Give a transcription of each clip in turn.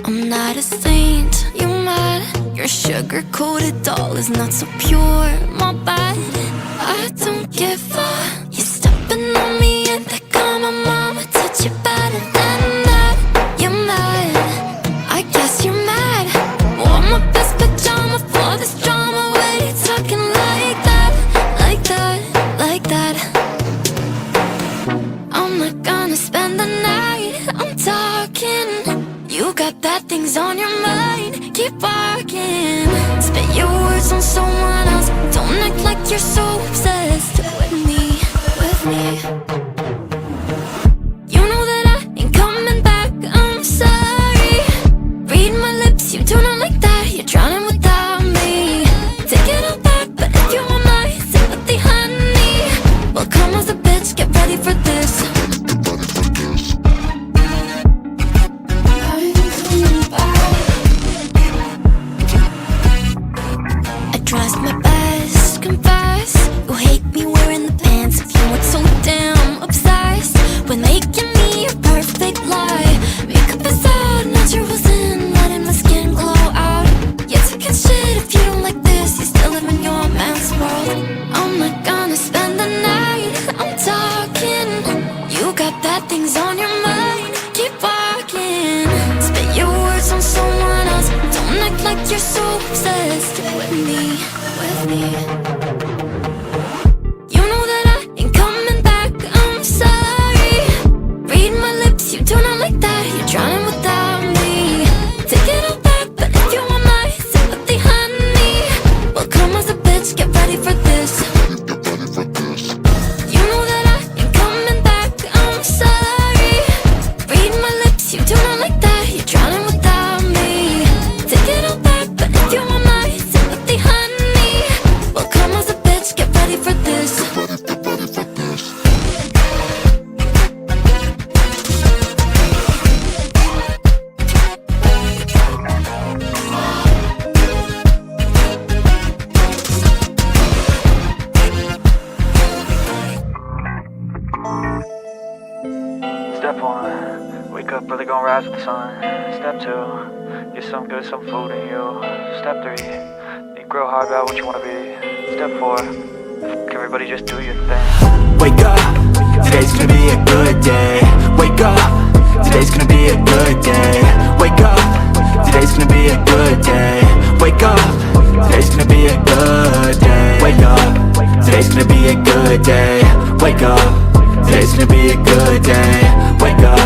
I'm not a saint, you mad? Your sugar-coated doll is not so pure, my bad. I don't give a. You stepping on me and they call my mama, touch you better than that. You're mad, I guess you're mad. Wore my best pajama for this drama. Why you talking like that, like that, like that? I'm not gonna spend the night, I'm talking. You got bad things on your mind, keep walking. Spit your words on someone else. Don't act like you're so obsessed with me, with me. You know that I ain't coming back, I'm sorry. Read my lips, you do not like that. You're drowning without me. Take it all back, but if you want my sympathy, honey, well, come as a bitch, get ready for this. Tries my best, confess. You hate me wearing the pants. If you weren't so damn obsessed with making me your perfect lie. Makeup is out, naturals in, letting my skin glow out. You're taking shit if you don't like this. You still live in your man's world. I'm not gonna spend the night, I'm talking. You got bad things on your mind, keep walking. Spit your words on someone else. Don't act like you're so obsessed with me, with me. You know that I ain't coming back, I'm sorry. Read my lips, you do not like that. You're drowning without me. Take it all back, but if you want my sympathy, honey, well, come as a bitch, get ready for this. You know that I ain't coming back, I'm sorry. Read my lips, you do not like that. You're drowning without me. Take it all back, but if you want my sympathy, honey, well, come as a bitch, get ready for this. Step 1, wake up early, gonna rise with the sun. Step 2, get some good, some food in you. Step 3, think real hard about what you wanna be. Step 4, everybody just do your thing. Wake up, today's gonna be a good day. Wake up, today's gonna be a good day. Wake up, today's gonna be a good day. Wake up, today's gonna be a good day. Wake up, today's gonna be a good day. Wake up, today's gonna be a good day. Wake up,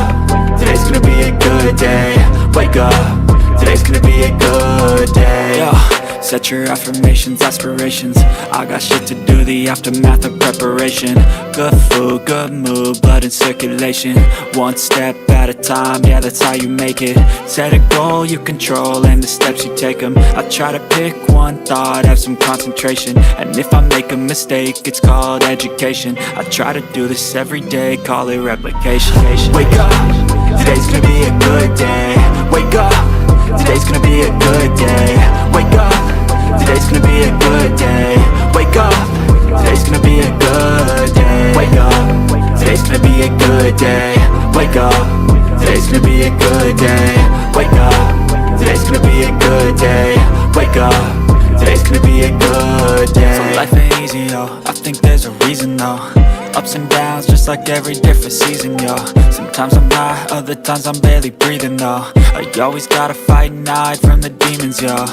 today's gonna be a good day. Wake up, today's gonna be a good day. Yo, set your affirmations, aspirations. I got shit to do, the aftermath of preparation. Good food, good mood, blood in circulation. One step at a time, yeah, that's how you make it. Set a goal you control and the steps you take them. I try to pick one thought, have some concentration. And if I make a mistake, it's called education. I try to do this every day, call it replication. Wake up, today's gonna be a good day. Wake up, today's gonna be a good day. Wake up, today's gonna be a good day. Wake up, today's gonna be a good day. Wake up, today's gonna be a good day. Wake up, today's gonna be a good day. Wake up, today's gonna be a good day. Wake up, today's gonna be a good day. So life ain't easy, yo, I think there's a reason though. Ups and downs, just like every different season, yo. Sometimes I'm high, other times I'm barely breathing, though. You always gotta fight and hide from the demons, yo.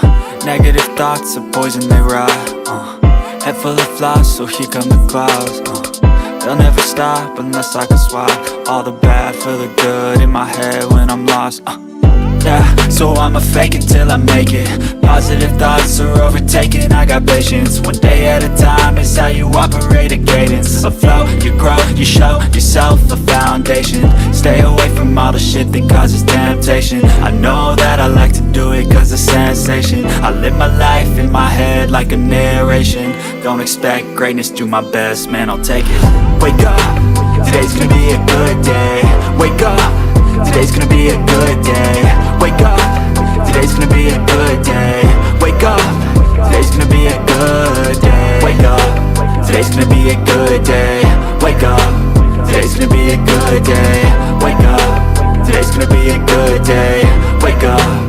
Negative thoughts are poison, they rot. Head full of flies, so here come the clouds. They'll never stop unless I can swap all the bad for the good in my head when I'm lost. Yeah, so I'ma fake it till I make it. Positive thoughts are overtaken, I got patience. One day at a time is how you operate a cadence. A flow, you grow, you show yourself a foundation. Stay away from all the shit that causes temptation. I know that I like to do it cause it's sensation. I live my life in my head like a narration. Don't expect greatness, do my best, man, I'll take it. Wake up, today's gonna be a good day. Wake up, today's gonna be a good day. Wake up, today's gonna be a good day. Wake up, today's gonna be a good day. Wake up, today's gonna be a good day. Wake up, today's gonna be a good day. Wake up, today's gonna be a good day. Wake up.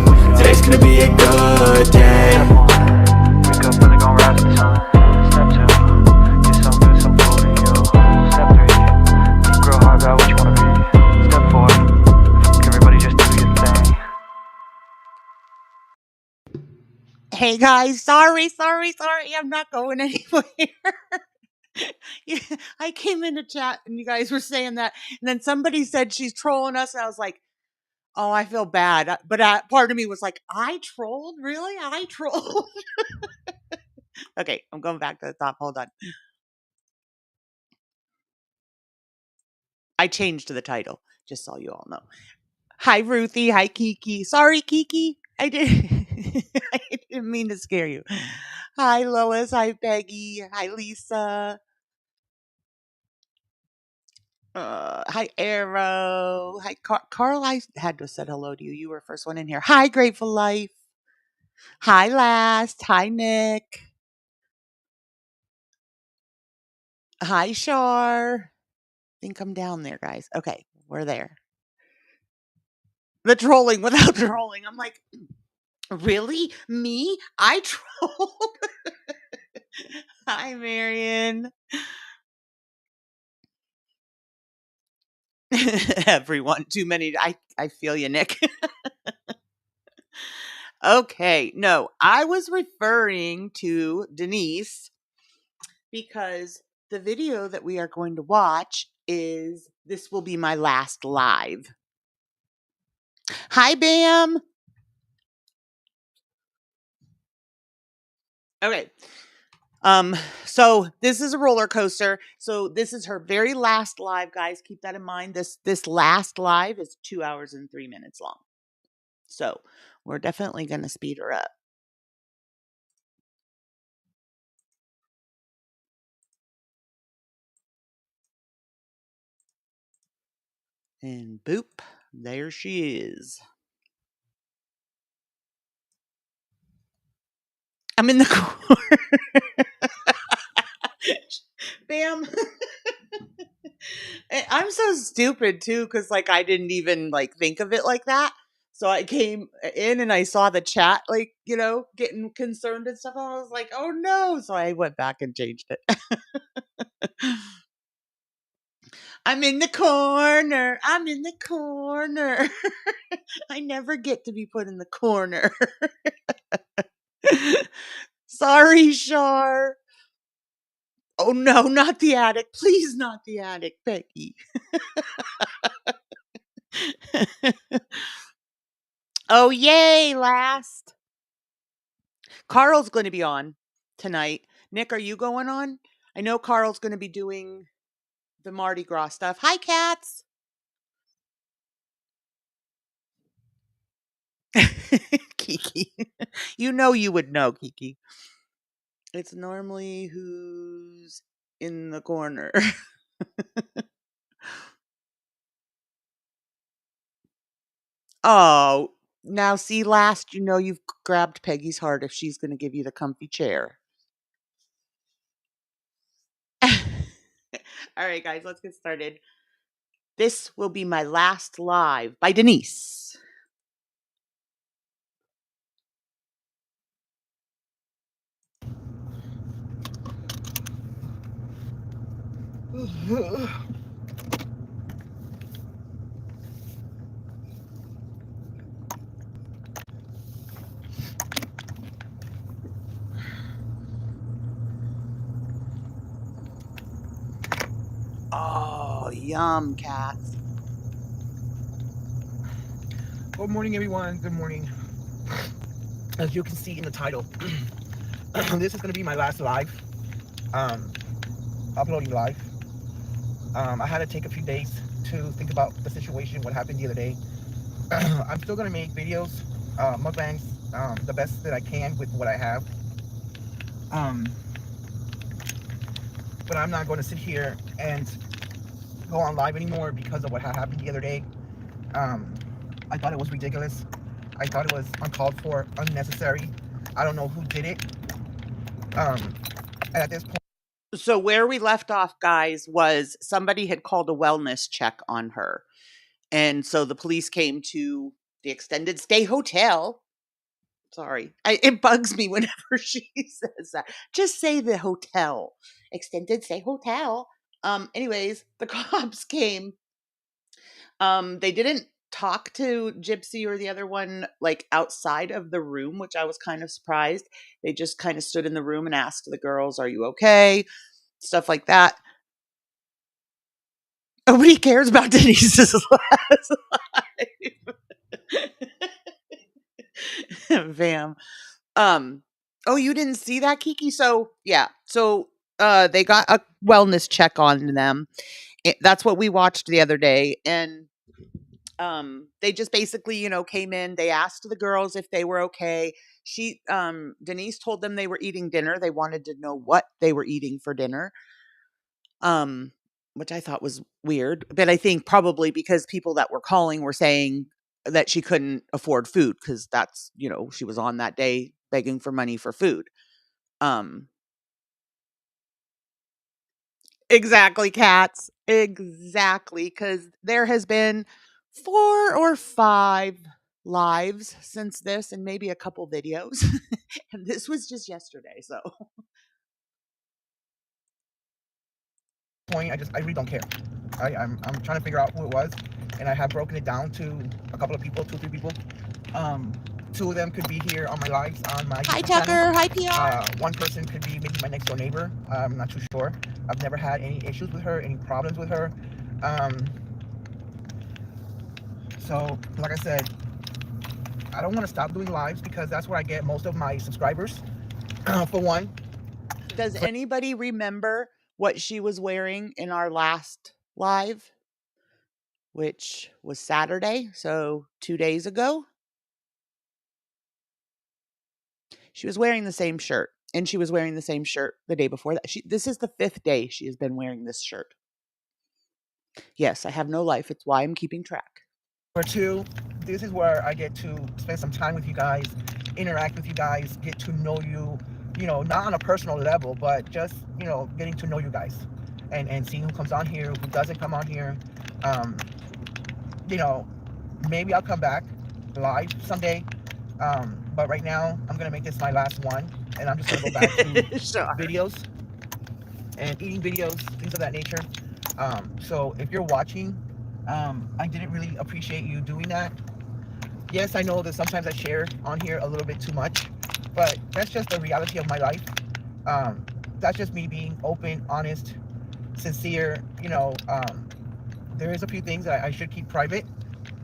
Hey guys, sorry. I'm not going anywhere. Yeah, I came in the chat and you guys were saying that, and then somebody said she's trolling us, and I was like, "Oh, I feel bad." But part of me was like, "I trolled? Really? I trolled?" Okay, I'm going back to the top. Hold on. I changed the title, just so you all know. Hi, Ruthie. Hi, Kiki. Sorry, Kiki. I didn't mean to scare you. Hi, Lois. Hi, Peggy. Hi, Lisa. Hi, Arrow. Hi, Carl. I had to have said hello to you. You were first one in here. Hi, Grateful Life. Hi, Last. Hi, Nick. Hi, Shar. Think I'm down there, guys. Okay, we're there. The trolling without trolling. I'm like, really? Me? I trolled? Hi, Marion. Everyone. Too many. I feel you, Nick. Okay. No, I was referring to Denise because the video that we are going to watch is This Will Be My Last Live. Hi, Bam. Okay. So this is a roller coaster. So this is her very last live, guys. Keep that in mind. This last live is 2 hours and 3 minutes long. So we're definitely going to speed her up. And boop, there she is. I'm in the corner. Bam. I'm so stupid too, because like I didn't even like think of it like that. So I came in and I saw the chat, like, getting concerned and stuff. And I was like, oh no. So I went back and changed it. I'm in the corner. I'm in the corner. I never get to be put in the corner. Sorry, Shar. Oh no, not the attic. Please, not the attic, Becky. Oh, yay, Last. Carl's going to be on tonight. Nick, are you going on? I know Carl's going to be doing the Mardi Gras stuff. Hi, cats. Kiki. You know you would know, Kiki. It's normally who's in the corner. Oh, now see, Last, you've grabbed Peggy's heart if she's going to give you the comfy chair. All right, guys, let's get started. This Will Be My Last Live by Denise. Oh, yum, cats. Good morning, everyone. Good morning. As you can see in the title, this is going to be my last live, uploading live. I had to take a few days to think about the situation, what happened the other day. I'm still going to make videos, mukbangs, the best that I can with what I have. But I'm not going to sit here and go on live anymore because of what happened the other day. I thought it was ridiculous. I thought it was uncalled for, unnecessary. I don't know who did it. And at this point, So where we left off, guys, was somebody had called a wellness check on her. And so the police came to the extended stay hotel. Sorry. It bugs me whenever she says that. Just say the hotel. Extended stay hotel. Anyways, the cops came. They didn't talk to Gypsy or the other one like outside of the room, which I was kind of surprised. They just kind of stood in the room and asked the girls, "Are you okay?" Stuff like that. Nobody cares about Denise's last life. Vam. Oh, you didn't see that, Kiki? So yeah. So they got a wellness check on them. That's what we watched the other day. And they just basically, came in, they asked the girls if they were okay. Denise told them they were eating dinner. They wanted to know what they were eating for dinner. Um, which I thought was weird, but I think probably because people that were calling were saying that she couldn't afford food because that's, she was on that day begging for money for food. Um, exactly, cats. Exactly, because there has been 4 or 5 lives since this and maybe a couple videos. And this was just yesterday, so Point, I really don't care. I'm trying to figure out who it was, and I have broken it down to a couple of people, 2, 3 people. 2 of them could be here on my lives on my hi, YouTube Tucker. channel. Hi, PR. One person could be maybe my next door neighbor. I'm not too sure. I've never had any issues with her, any problems with her. So, like I said, I don't want to stop doing lives because that's where I get most of my subscribers. For one, Does anybody remember what she was wearing in our last live, which was Saturday, so 2 days ago? She was wearing the same shirt, and she was wearing the same shirt the day before that. This is the 5th day she has been wearing this shirt. Yes, I have no life. It's why I'm keeping track. for 2, this is where I get to spend some time with you guys, interact with you guys, get to know you, not on a personal level, but just, getting to know you guys and seeing who comes on here, who doesn't come on here. Um, maybe I'll come back live someday. But right now, I'm going to make this my last one, and I'm just going to go back to Sure. videos and eating videos, things of that nature. So if you're watching, I didn't really appreciate you doing that. Yes, I know that sometimes I share on here a little bit too much, but that's just the reality of my life. That's just me being open, honest, sincere. There is a few things that I should keep private,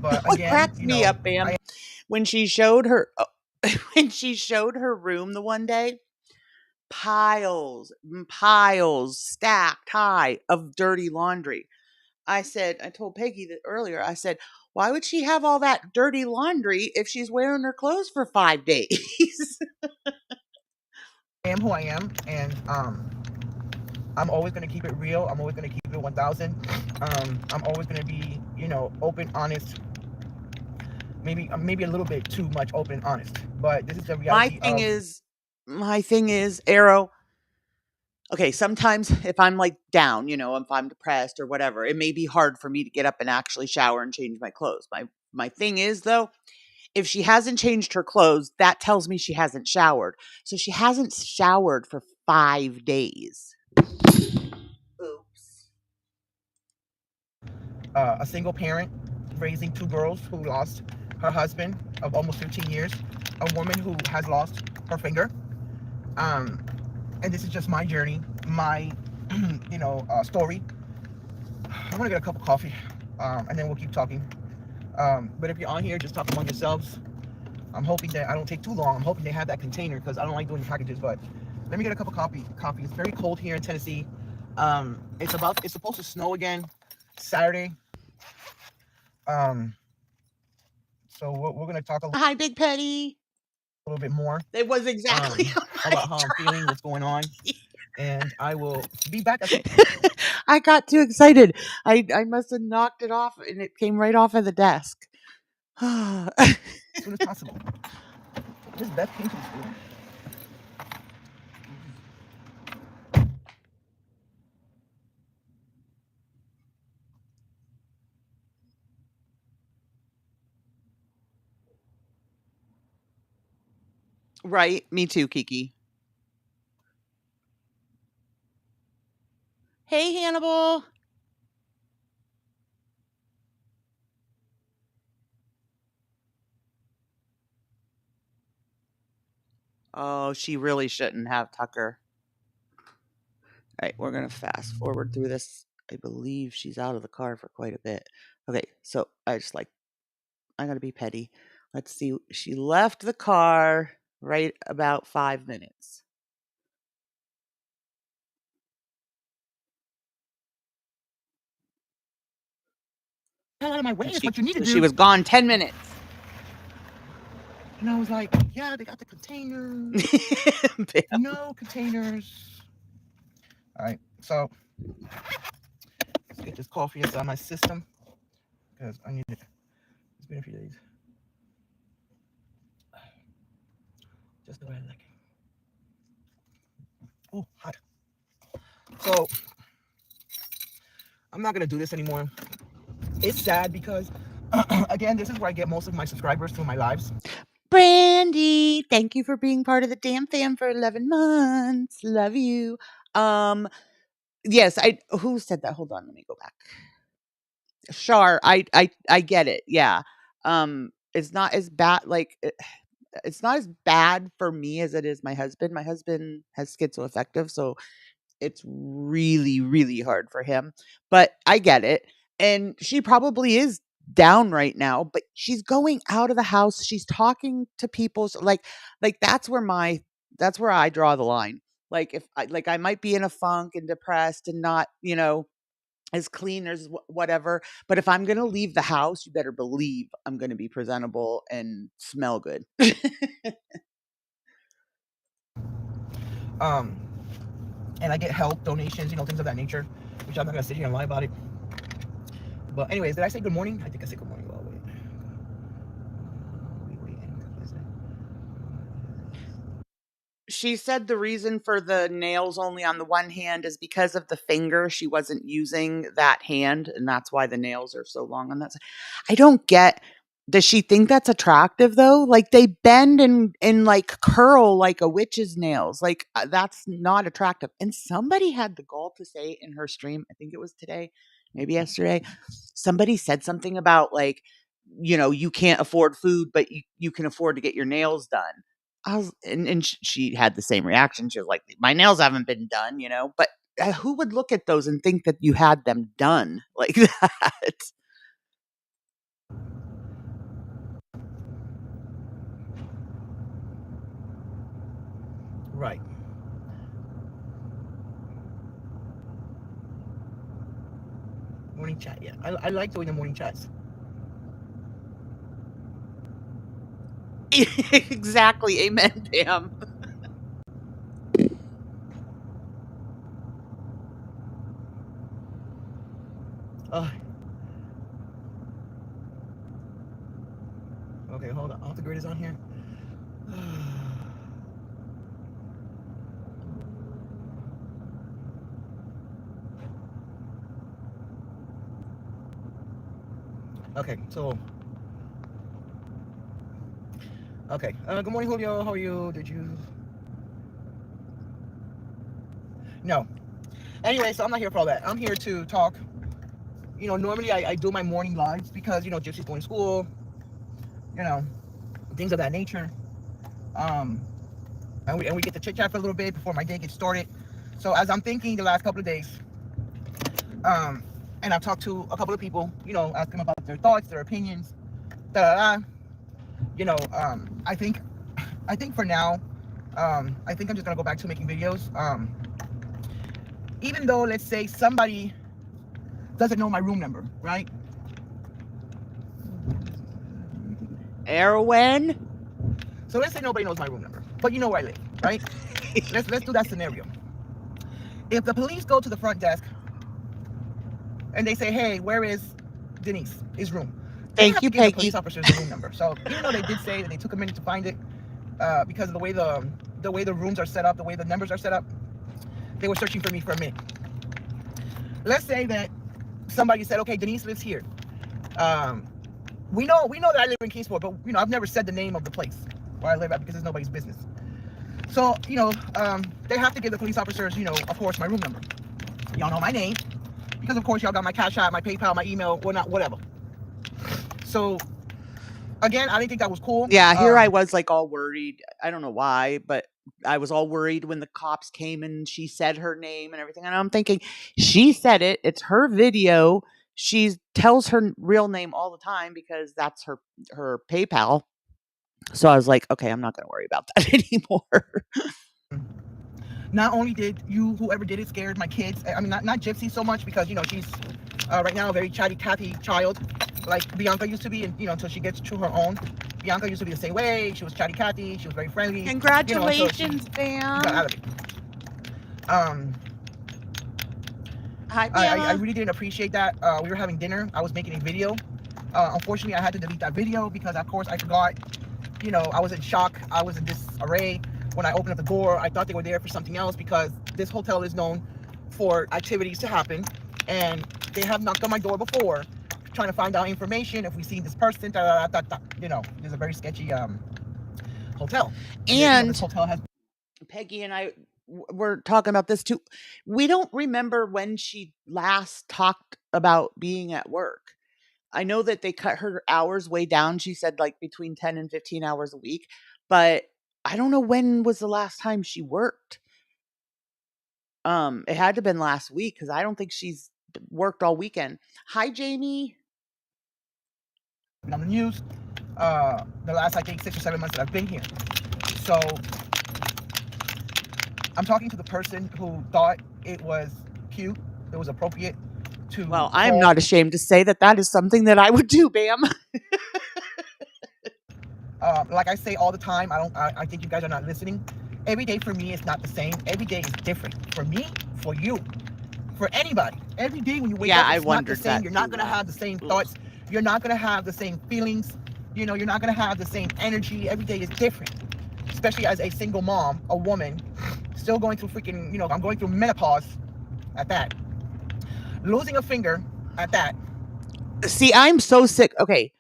but What again, cracked me up, Bam, when she showed her when she showed her room the one day, piles and piles stacked high of dirty laundry. I told Peggy that earlier. I said, why would she have all that dirty laundry if she's wearing her clothes for 5 days? I am who I am, and I'm always going to keep it real. I'm always going to keep it 1,000. I'm always going to be, open, honest. Maybe a little bit too much open, honest. But this is the reality My thing is, Arrow. Okay, sometimes if I'm like down, if I'm depressed or whatever, it may be hard for me to get up and actually shower and change my clothes. My thing is though, if she hasn't changed her clothes, that tells me she hasn't showered. So she hasn't showered for 5 days. Oops. A single parent raising 2 girls who lost her husband of almost 15 years, a woman who has lost her finger. And this is just my journey, my story. I'm gonna get a cup of coffee, and then we'll keep talking. But if you're on here, just talk among yourselves. I'm hoping that I don't take too long. I'm hoping they have that container because I don't like doing packages. But let me get a cup of coffee. It's very cold here in Tennessee. It's supposed to snow again Saturday. So we're gonna talk Hi, Big Petty. little bit more It was exactly about how I'm feeling, what's going on, and I will be back as I got too excited. I must have knocked it off and it came right off of the desk. soon as possible. This Beth came to the school. Right, me too, Kiki. Hey, Hannibal. Oh, she really shouldn't have, Tucker. All right, we're going to fast forward through this. I believe she's out of the car for quite a bit. Okay, so I got to be petty. Let's see. She left the car right about 5 minutes. Hell out of my way is what you need to do. She was gone 10 minutes. And I was like, yeah, they got the containers. No containers. All right, so let's get this coffee inside my system because I need it. It's been a few days. Just the way I like it. Oh, hot. So I'm not gonna do this anymore. It's sad because, again, this is where I get most of my subscribers through my lives. Brandy, thank you for being part of the damn fam for 11 months. Love you. Yes, who said that? Hold on, let me go back. Shar, I get it. Yeah. It's not as bad it's not as bad for me as it is my husband. My husband has schizoaffective, so it's really, really hard for him. But I get it. And she probably is down right now, but she's going out of the house. She's talking to people. So like that's where I draw the line. Like if I might be in a funk and depressed and not, as clean as whatever. But if I'm going to leave the house, you better believe I'm going to be presentable and smell good. And I get help, donations, things of that nature, which I'm not going to sit here and lie about it. But anyways, did I say good morning? I think I said good morning. Well, wait. She said the reason for the nails only on the one hand is because of the finger. She wasn't using that hand, and that's why the nails are so long on that side. I don't get, does she think that's attractive though? Like they bend and like curl like a witch's nails. Like that's not attractive. And somebody had the gall to say in her stream, I think it was today, maybe yesterday, somebody said something about like, you can't afford food, but you can afford to get your nails done. And she had the same reaction. She was like, my nails haven't been done, but who would look at those and think that you had them done like that? Right. Morning chat, yeah. I like doing the morning chats. Exactly. Amen, Pam. Okay, hold on. All the grid is on here. Okay, so. Okay. Good morning, Julio. How are you? Did you? No. Anyway, so I'm not here for all that. I'm here to talk. Normally I do my morning lives because, Gypsy's going to school, things of that nature. And we get to chit chat for a little bit before my day gets started. So as I'm thinking the last couple of days, and I've talked to a couple of people, ask them about their thoughts, their opinions, I think for now, I think I'm just gonna go back to making videos. Even though, let's say somebody doesn't know my room number, right? Erwin? So let's say nobody knows my room number, but you know where I live, right? let's do that scenario. If the police go to the front desk and they say, hey, where is Denise, his room? Thank you, Peggy. The police officer's room number. So even though they did say that they took a minute to find it, because of the way the rooms are set up, the way the numbers are set up, they were searching for me for a minute. Let's say that somebody said, okay, Denise lives here. We know that I live in Kingsport, but I've never said the name of the place where I live at because it's nobody's business. So they have to give the police officers, of course, my room number. Y'all know my name because of course y'all got my Cash App, my PayPal, my email, whatever. So again, I didn't think that was cool. Yeah, here I was like all worried. I don't know why, but I was all worried when the cops came and she said her name and everything. And I'm thinking, she said it. It's her video. She tells her real name all the time because that's her PayPal. So I was like, okay, I'm not going to worry about that anymore. Not only did you, whoever did it, scared my kids. I mean, not Gypsy so much because, you know, she's right now a very chatty Cathy child, like Bianca used to be, and, you know, until she gets to her own. Bianca used to be the same way. She was chatty Cathy. She was very friendly. Congratulations, Bam. Got out of it. Hi, I really didn't appreciate that. We were having dinner. I was making a video. Unfortunately, I had to delete that video because, of course, I forgot. You know, I was in shock. I was in disarray. When I opened up the door, I thought they were there for something else because this hotel is known for activities to happen, and they have knocked on my door before trying to find out information if we've seen this person. You know, it's a very sketchy hotel. And you know, this hotel has. Peggy and I were talking about this too. We don't remember when she last talked about being at work. I know that they cut her hours way down. She said like between 10 and 15 hours a week, but I don't know when was the last time she worked. It had to have been last week because I don't think she's worked all weekend. Hi, Jamie. On the news, the last, I think, 6 or 7 months that I've been here. So I'm talking to the person who thought it was cute, it was appropriate to. Well, I'm not ashamed to say that that is something that I would do, Bam. Like I say all the time, I think you guys are not listening. Every day for me is not the same. Every day is different. For me, for you, for anybody. Every day when you wake up, it's not the same. You're not going to have the same thoughts. You're not going to have the same feelings. You know, you're not going to have the same energy. Every day is different. Especially as a single mom, a woman, still going through freaking, you know, I'm going through menopause at that. Losing a finger at that. See, I'm so sick. Okay.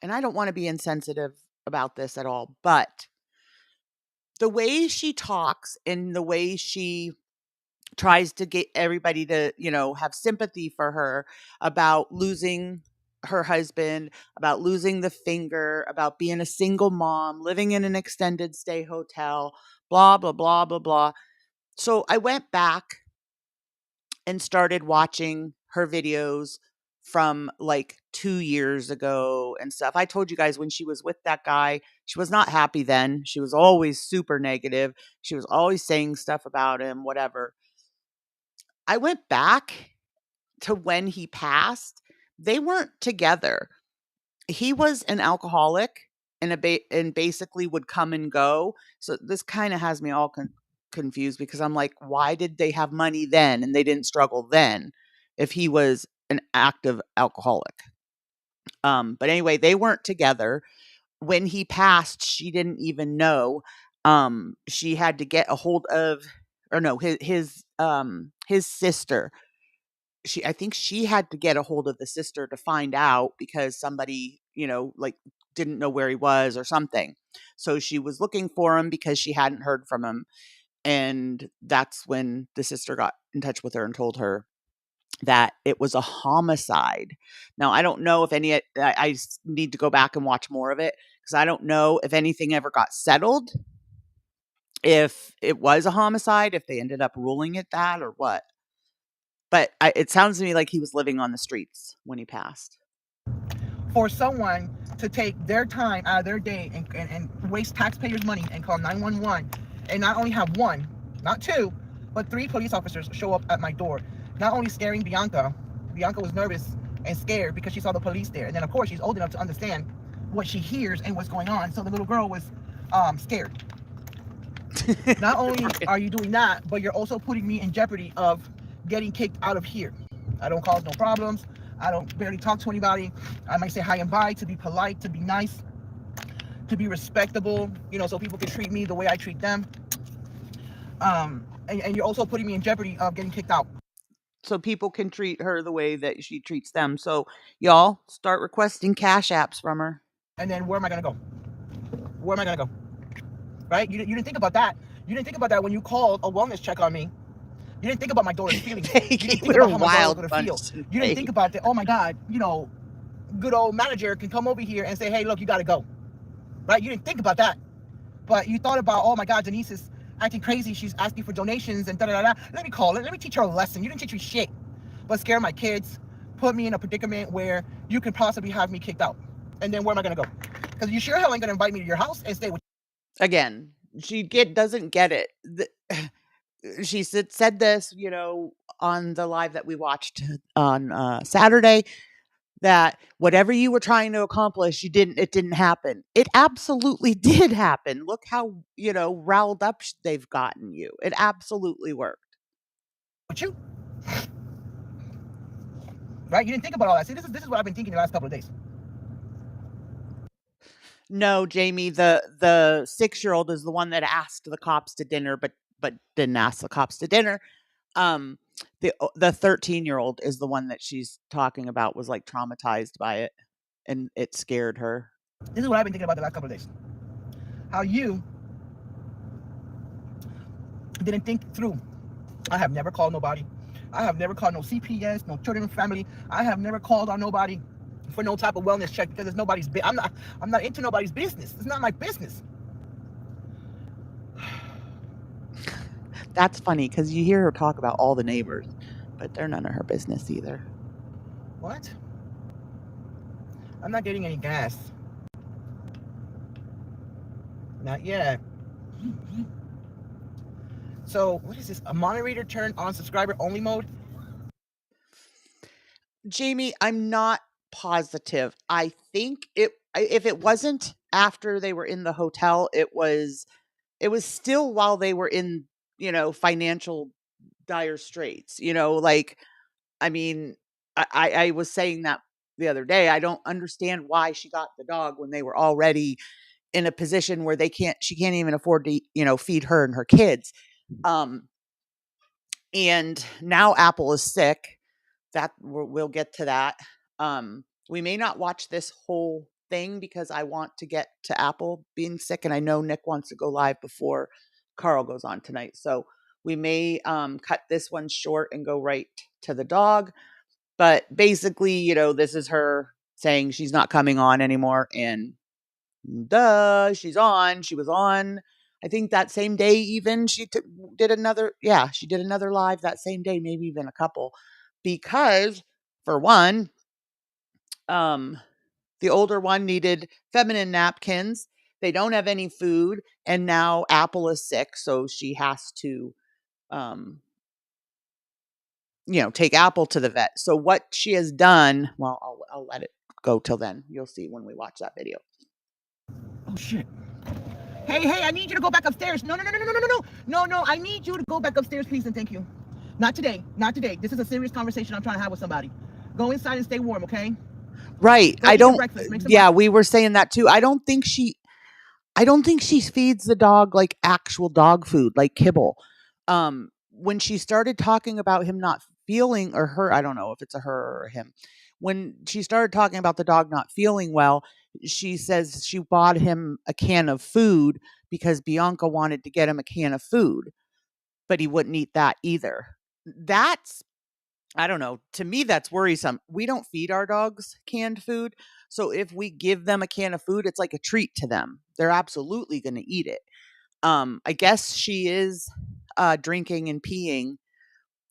And I don't want to be insensitive about this at all, but the way she talks and the way she tries to get everybody to, you know, have sympathy for her about losing her husband, about losing the finger, about being a single mom, living in an extended stay hotel, blah, blah, blah, blah, blah. So I went back and started watching her videos from like 2 years ago and stuff. I told you guys when she was with that guy, she was not happy then. She was always super negative. She was always saying stuff about him, whatever. I went back to when he passed. They weren't together. He was an alcoholic and basically would come and go. So this kind of has me all confused because I'm like, why did they have money then and they didn't struggle then if he was an active alcoholic? But anyway, they weren't together. When he passed, she didn't even know. She had to get a hold of, or no, his sister. I think she had to get a hold of the sister to find out because somebody, you know, like didn't know where he was or something. So she was looking for him because she hadn't heard from him. And that's when the sister got in touch with her and told her that it was a homicide. Now, I don't know if I need to go back and watch more of it because I don't know if anything ever got settled, if it was a homicide, if they ended up ruling it that or what. But it sounds to me like he was living on the streets when he passed. For someone to take their time out of their day and waste taxpayers' money and call 911 and not only have one, not two, but 3 police officers show up at my door, not only scaring Bianca. Bianca was nervous and scared because she saw the police there. And then, of course, she's old enough to understand what she hears and what's going on. So the little girl was scared. Not only are you doing that, but you're also putting me in jeopardy of getting kicked out of here. I don't cause no problems. I don't barely talk to anybody. I might say hi and bye to be polite, to be nice, to be respectable, you know, so people can treat me the way I treat them. And you're also putting me in jeopardy of getting kicked out. So people can treat her the way that she treats them. So y'all start requesting cash apps from her. And then where am I going to go? Where am I going to go? Right? You didn't think about that. You didn't think about that when you called a wellness check on me. You didn't think about my daughter's feelings. You didn't think about how my daughter was going to feel. You didn't think about that. Oh my God, you know, good old manager can come over here and say, hey, look, you got to go. Right? You didn't think about that. But you thought about, oh my God, Denise is acting crazy. She's asking for donations and da-da-da-da. Let me call it. Let me teach her a lesson. You didn't teach me shit but scare my kids, put me in a predicament where you can possibly have me kicked out. And then where am I going to go? Because you sure hell ain't going to invite me to your house and stay with Again, she doesn't get it. She said this, on the live that we watched on Saturday, that whatever you were trying to accomplish, it didn't happen. It absolutely did happen. Look how, riled up they've gotten you. It absolutely worked. you. Right? You didn't think about all that. See, this is what I've been thinking the last couple of days. No, Jamie, the 6-year-old is the one that asked the cops to dinner, but didn't ask the cops to dinner. The 13-year-old is the one that she's talking about was like traumatized by it, and it scared her. This is what I've been thinking about the last couple of days. How you didn't think through. I have never called nobody. I have never called no CPS, no children and family. I have never called on nobody for no type of wellness check because it's nobody's I'm not into nobody's business. It's not my business. That's funny because you hear her talk about all the neighbors, but they're none of her business either. What? I'm not getting any gas. Not yet. So what is this? A moderator turned on subscriber only mode? Jamie, I'm not positive. I think if it wasn't after they were in the hotel, it was still while they were in, financial dire straits. I mean, I was saying that the other day. I don't understand why she got the dog when they were already in a position where she can't even afford to, feed her and her kids. And now Apple is sick. That we'll get to that. We may not watch this whole thing because I want to get to Apple being sick, and I know Nick wants to go live before Carl goes on tonight. So we may cut this one short and go right to the dog. But basically, this is her saying she's not coming on anymore, and duh, she's on. She was on. I think that same day, even she did another. Yeah, she did another live that same day, maybe even a couple, because for one, the older one needed feminine napkins. They don't have any food, and now Apple is sick, so she has to, take Apple to the vet. So what she has done, well, I'll let it go till then. You'll see when we watch that video. Oh shit. Hey, I need you to go back upstairs. No. I need you to go back upstairs, please and thank you. Not today. This is a serious conversation I'm trying to have with somebody. Go inside and stay warm, okay? Right. Go eat your breakfast. Make some breakfast. We were saying that too. I don't think she feeds the dog like actual dog food, like kibble. When she started talking about him not feeling, or her, I don't know if it's a her or him. When she started talking about the dog not feeling well, she says she bought him a can of food because Bianca wanted to get him a can of food, but he wouldn't eat that either. That's, I don't know. To me, that's worrisome. We don't feed our dogs canned food. So if we give them a can of food, it's like a treat to them. They're absolutely going to eat it. I guess she is drinking and peeing.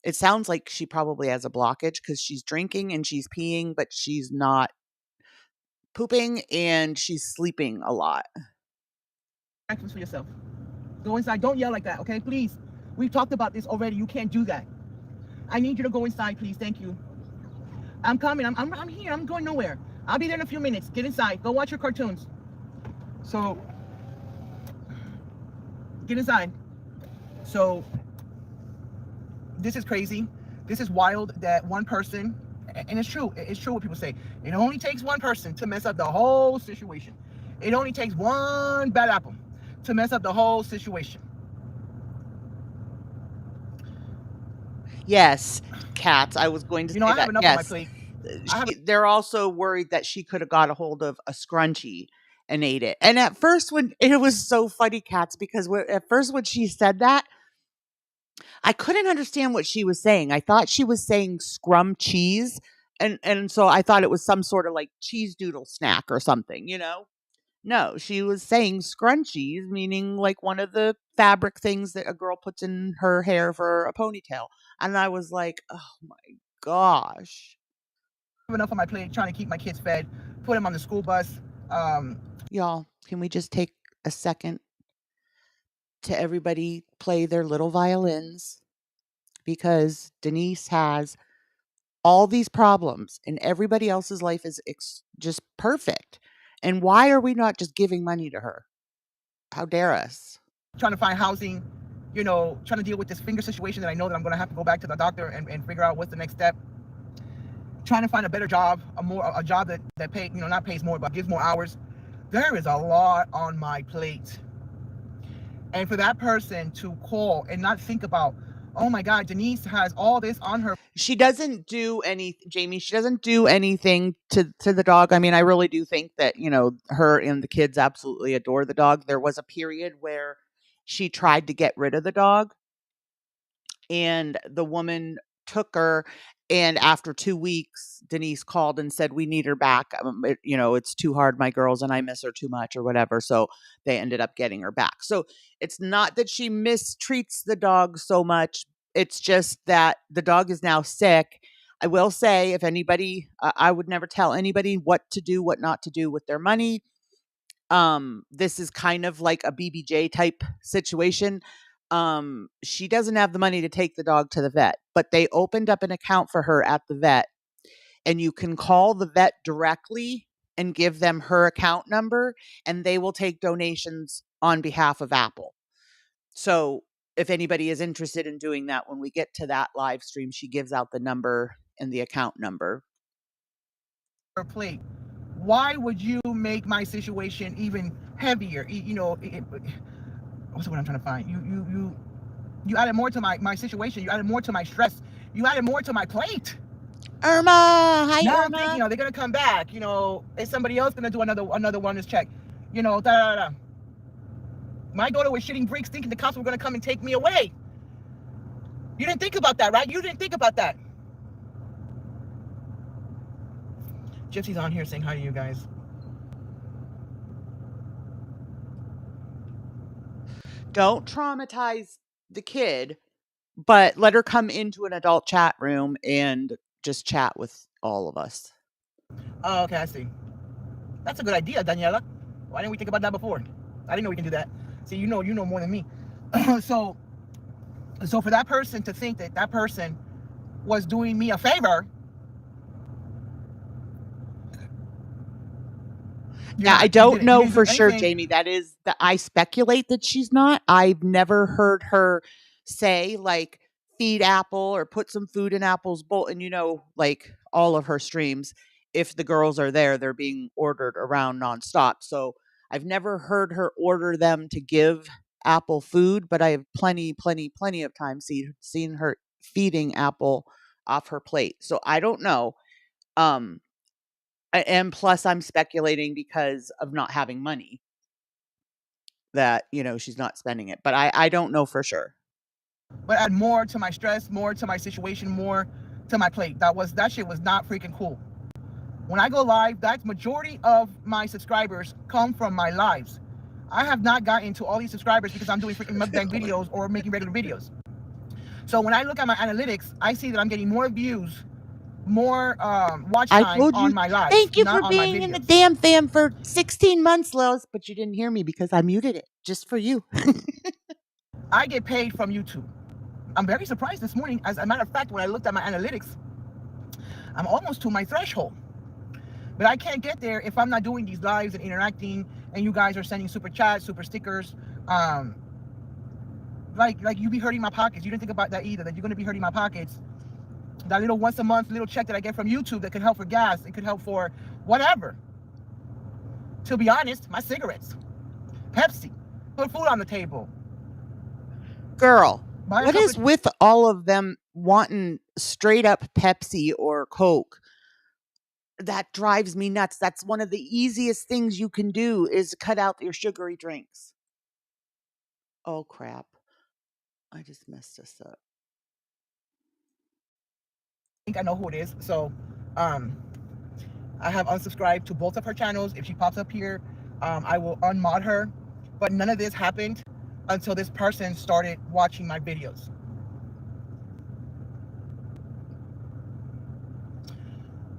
It sounds like she probably has a blockage because she's drinking and she's peeing, but she's not pooping and she's sleeping a lot. Breakfast for yourself. Go inside. Don't yell like that, okay? Please. We've talked about this already. You can't do that. I need you to go inside, please. Thank you. I'm coming. I'm here. I'm going nowhere. I'll be there in a few minutes. Get inside. Go watch your cartoons. So, get inside. So, this is crazy. This is wild that one person, and it's true what people say. It only takes one person to mess up the whole situation. It only takes one bad apple to mess up the whole situation. Yes, cats. I was going to say I that. have enough on my plate. They're also worried that she could have got a hold of a scrunchie and ate it. And at first, when it was so funny, cats, because at first when she said that, I couldn't understand what she was saying. I thought she was saying scrum cheese, and so I thought it was some sort of like cheese doodle snack or something. No, she was saying scrunchies, meaning like one of the fabric things that a girl puts in her hair for a ponytail. And I was like, oh my gosh. Enough on my plate trying to keep my kids fed, put them on the school bus. Y'all, can we just take a second to everybody play their little violins? Because Denise has all these problems and everybody else's life is just perfect. And why are we not just giving money to her? How dare us? Trying to find housing, you know, trying to deal with this finger situation that I know that I'm going to have to go back to the doctor and figure out what's the next step. Trying to find a better job, a job that pay, you know, not pays more, but gives more hours. There is a lot on my plate. And for that person to call and not think about, oh my God, Denise has all this on her. She doesn't do Jamie, she doesn't do anything to the dog. I mean, I really do think that, you know, her and the kids absolutely adore the dog. There was a period where she tried to get rid of the dog and the woman took her, and after 2 weeks, Denise called and said, "We need her back. You know, it's too hard, my girls, and I miss her too much," or whatever. So they ended up getting her back. So it's not that she mistreats the dog so much. It's just that the dog is now sick. I will say, if anybody, I would never tell anybody what to do, what not to do with their money. This is kind of like a BBJ type situation. She doesn't have the money to take the dog to the vet, but they opened up an account for her at the vet, and you can call the vet directly and give them her account number, and they will take donations on behalf of Apple. So if anybody is interested in doing that, when we get to that live stream, she gives out the number and the account number. Plate. Why would you make my situation even heavier? You know, what's what I'm trying to find? You added more to my situation. You added more to my stress. You added more to my plate. Irma, hi Now Irma. I'm thinking, you know, they're gonna come back. You know, is somebody else gonna do another wellness check? You know, da da da. My daughter was shitting bricks, thinking the cops were gonna come and take me away. You didn't think about that, right? You didn't think about that. Gypsy's on here saying hi to you guys. Don't traumatize the kid, but let her come into an adult chat room and just chat with all of us. Oh, okay, I see. That's a good idea, Daniela. Why didn't we think about that before? I didn't know we can do that. See, you know more than me. So for that person to think that that person was doing me a favor. Yeah, I don't know for sure, Jamie. I speculate that she's not. I've never heard her say like feed Apple or put some food in Apple's bowl. And you know, like all of her streams, if the girls are there, they're being ordered around nonstop. So I've never heard her order them to give Apple food, but I have plenty of times seen her feeding Apple off her plate. So I don't know. And plus I'm speculating because of not having money that, you know, she's not spending it, but I don't know for sure. But add more to my stress, more to my situation, more to my plate. That shit was not freaking cool. When I go live, that's majority of my subscribers come from my lives. I have not gotten to all these subscribers because I'm doing freaking mukbang videos or making regular videos. So when I look at my analytics, I see that I'm getting more views, more watch time on my lives. Thank you for being in the damn fam for 16 months, Lois, but you didn't hear me because I muted it just for you. I get paid from YouTube. I'm very surprised this morning. As a matter of fact, when I looked at my analytics, I'm almost to my threshold. But I can't get there if I'm not doing these lives and interacting, and you guys are sending super chats, super stickers. Like you be hurting my pockets. You didn't think about that either, that you're going to be hurting my pockets. That little once a month little check that I get from YouTube that could help for gas, it could help for whatever. To be honest, my cigarettes, Pepsi, put food on the table. Girl, what is with all of them wanting straight up Pepsi or Coke? That drives me nuts. That's one of the easiest things you can do is cut out your sugary drinks. Oh crap. I just messed this up. I think I know who it is. So I have unsubscribed to both of her channels. If she pops up here, I will unmod her. But none of this happened until this person started watching my videos.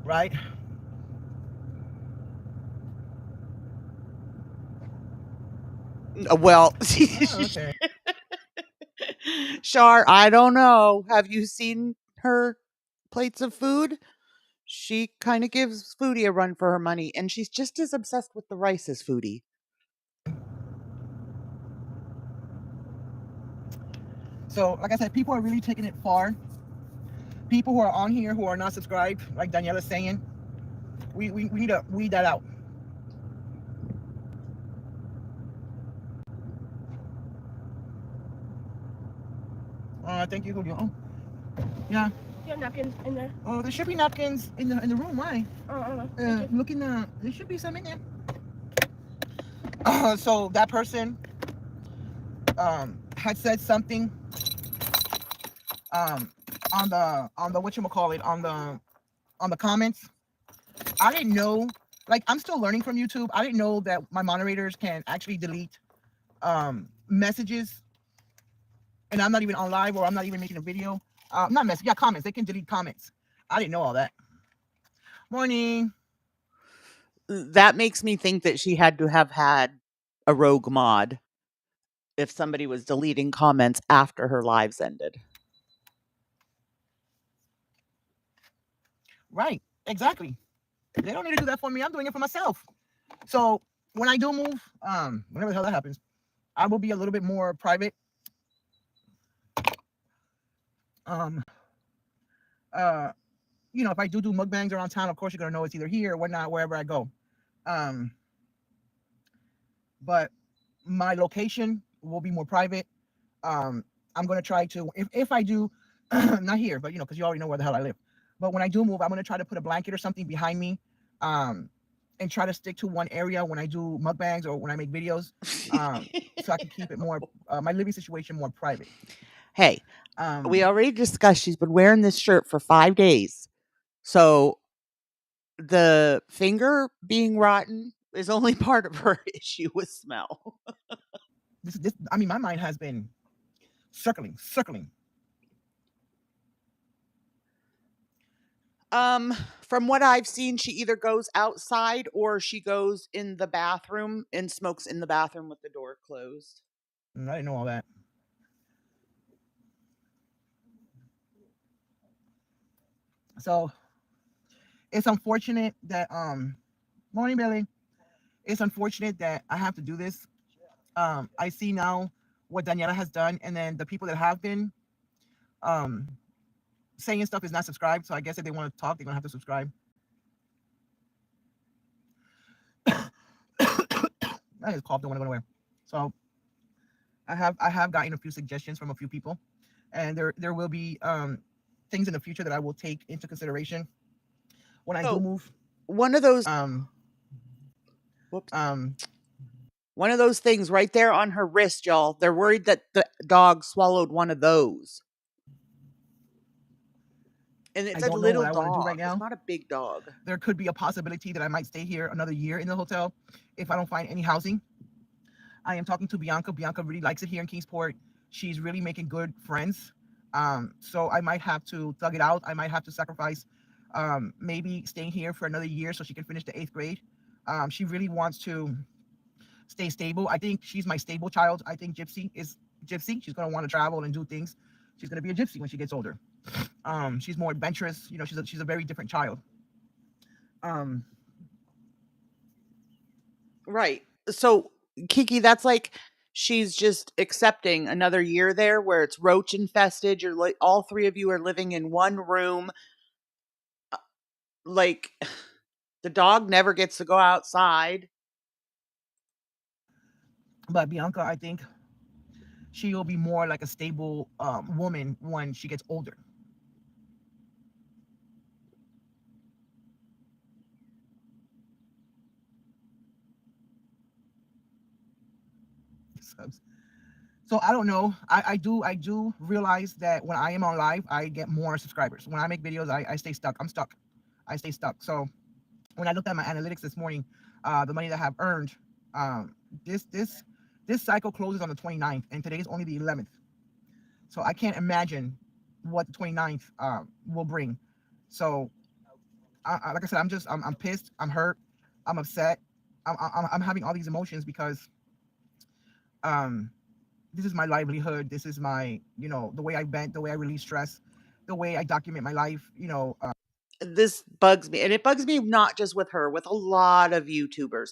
Right? Well, Oh, okay. Shar, I don't know. Have you seen her plates of food? She kind of gives Foodie a run for her money, and she's just as obsessed with the rice as Foodie. So, like I said, people are really taking it far. People who are on here who are not subscribed, like Daniela's saying, we need to weed that out. Thank you, Julio. Oh, yeah. You have napkins in there? Oh, there should be napkins in the room. Why? Oh, I don't know. Look in the. There should be some in there. So that person had said something on the whatchamacallit, on the comments. I didn't know, like, I'm still learning from YouTube. I didn't know that my moderators can actually delete messages, and I'm not even on live, or I'm not even making a video. Not message, yeah, comments. They can delete comments. I didn't know all that. Morning. That makes me think that she had to have had a rogue mod if somebody was deleting comments after her lives ended. Right, exactly. They don't need to do that for me. I'm doing it for myself. So when I do move, whenever the hell that happens, I will be a little bit more private. You know, if I do mukbangs around town, of course you're gonna know it's either here or whatnot, wherever I go. But my location will be more private. I'm gonna try to, if I do, not here, but you know, because you already know where the hell I live. But when I do move, I'm gonna try to put a blanket or something behind me, and try to stick to one area when I do mukbangs or when I make videos, so I can keep it more, my living situation more private. Hey, we already discussed she's been wearing this shirt for 5 days. So the finger being rotten is only part of her issue with smell. This, I mean, my mind has been circling. From what I've seen, she either goes outside or she goes in the bathroom and smokes in the bathroom with the door closed. I didn't know all that. So it's unfortunate that morning, Billy. It's unfortunate that I have to do this. I see now what Daniela has done, and then the people that have been saying stuff is not subscribed. So I guess if they want to talk, they're gonna have to subscribe. I just coughed, don't want to go nowhere. So I have gotten a few suggestions from a few people, and there will be things in the future that I will take into consideration when I do move. One of those one of those things right there on her wrist, y'all. They're worried that the dog swallowed one of those. And it's a little dog. Do right now. It's not a big dog. There could be a possibility that I might stay here another year in the hotel if I don't find any housing. I am talking to Bianca. Bianca really likes it here in Kingsport. She's really making good friends. So I might have to thug it out. I might have to sacrifice maybe staying here for another year so she can finish the 8th grade. She really wants to stay stable. I think she's my stable child. I think Gypsy is Gypsy. She's going to want to travel and do things. She's going to be a gypsy when she gets older. She's more adventurous. You know, she's a very different child. Right. So, Kiki, that's like she's just accepting another year there where it's roach infested. You're like, all three of you are living in one room. Like, the dog never gets to go outside. But Bianca, I think she will be more like a stable woman when she gets older. So I don't know. I do realize that when I am on live, I get more subscribers. When I make videos, I stay stuck. I'm stuck. I stay stuck. So when I looked at my analytics this morning, the money that I have earned Um, this this this cycle closes on the 29th, and today is only the 11th. So I can't imagine what the 29th will bring. So like I said, I'm pissed, I'm hurt, I'm upset, I'm having all these emotions because um this is my livelihood. This is my, the way I vent, the way I release stress, the way I document my life. This bugs me, and it bugs me not just with her, with a lot of YouTubers.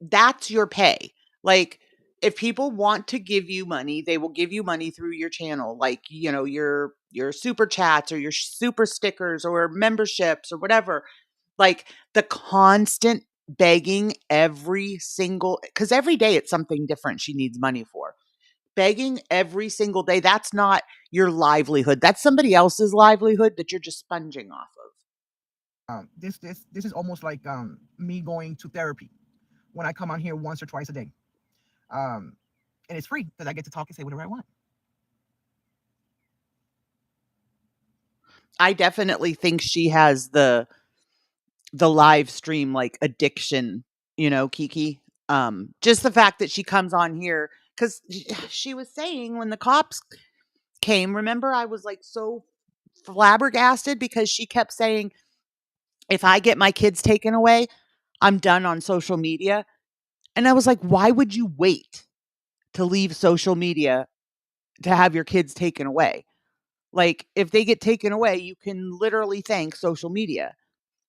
That's your pay. Like, if people want to give you money, they will give you money through your channel, like, your super chats or your super stickers or memberships or whatever. Like, the constant begging every single, because every day it's something different she needs money for. Begging every single day, that's not your livelihood. That's somebody else's livelihood that you're just sponging off of. This is almost like me going to therapy when I come on here once or twice a day. Um, and it's free because I get to talk and say whatever I want. I definitely think she has the live stream like addiction, Kiki. Just the fact that she comes on here cuz she was saying when the cops came, remember I was like so flabbergasted because she kept saying if I get my kids taken away, I'm done on social media. And I was like, why would you wait to leave social media to have your kids taken away? Like, if they get taken away, you can literally thank social media.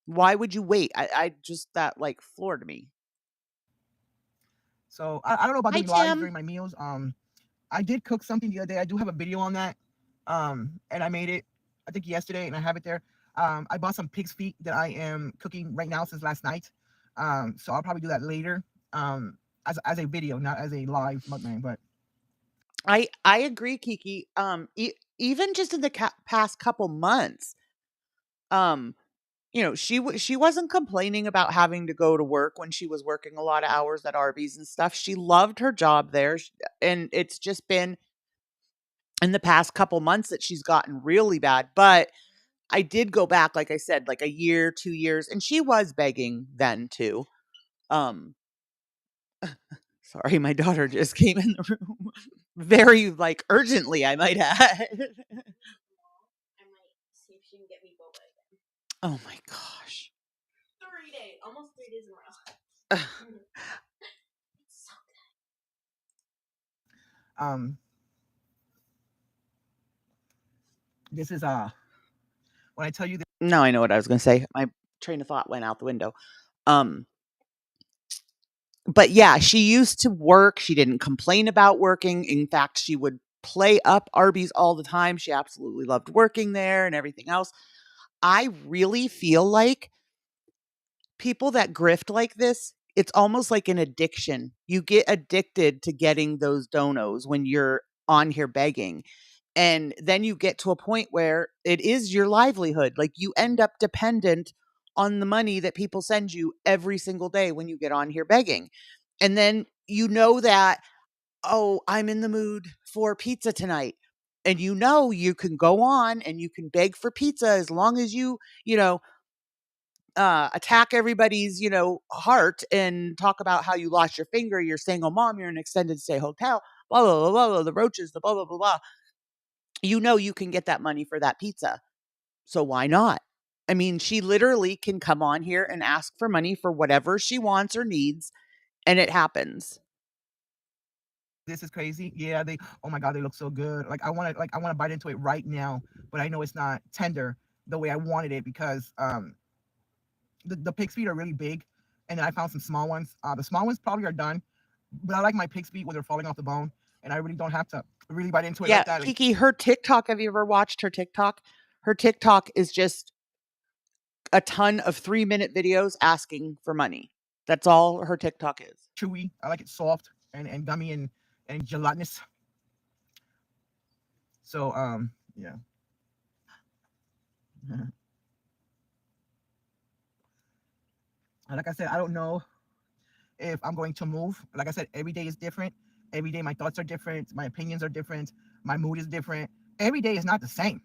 Why would you wait? I just, that like floored me. So I don't know about Hi, doing lives Tim. during my meals. I did cook something the other day. I do have a video on that. And I made it, I think yesterday, and I have it there. I bought some pig's feet that I am cooking right now since last night. So I'll probably do that later. As a video, not as a live mukbang. But I agree, Kiki. Even just in the past couple months, um, she wasn't complaining about having to go to work when she was working a lot of hours at Arby's and stuff. She loved her job there, and it's just been in the past couple months that she's gotten really bad. But I did go back, like I said, like a year, 2 years, and she was begging then too. Um, Sorry, my daughter just came in the room very like urgently, I might add. Oh my gosh. 3 days, almost 3 days in a row. um, this is when I tell you this. Now I know what I was gonna say. My train of thought went out the window. Um, but yeah, she used to work. She didn't complain about working. In fact, she would play up Arby's all the time. She absolutely loved working there and everything else. I really feel like people that grift like this, it's almost like an addiction. You get addicted to getting those donos when you're on here begging. And then you get to a point where it is your livelihood. Like you end up dependent on the money that people send you every single day when you get on here begging. And then you know that, oh, I'm in the mood for pizza tonight. And you can go on and you can beg for pizza as long as you know, attack everybody's, heart and talk about how you lost your finger, you're single mom, you're in an extended stay hotel, blah, blah, blah, blah, blah, the roaches, the blah, blah, blah, blah. You can get that money for that pizza. So why not? I mean, she literally can come on here and ask for money for whatever she wants or needs, and it happens. This is crazy. Yeah, oh my God, they look so good. I want to bite into it right now, but I know it's not tender the way I wanted it because the pig's feet are really big, and then I found some small ones. The small ones probably are done, but I like my pig's feet where they're falling off the bone, and I really don't have to really bite into it Yeah, like that. Like, Kiki, her TikTok, have you ever watched her TikTok? Her TikTok is just a ton of 3-minute videos asking for money. That's all her TikTok is. chewy. I like it soft and gummy and gelatinous. So yeah. Like I said, I don't know if I'm going to move. Like I said, every day is different. Every day my thoughts are different. My opinions are different. My mood is different. Every day is not the same.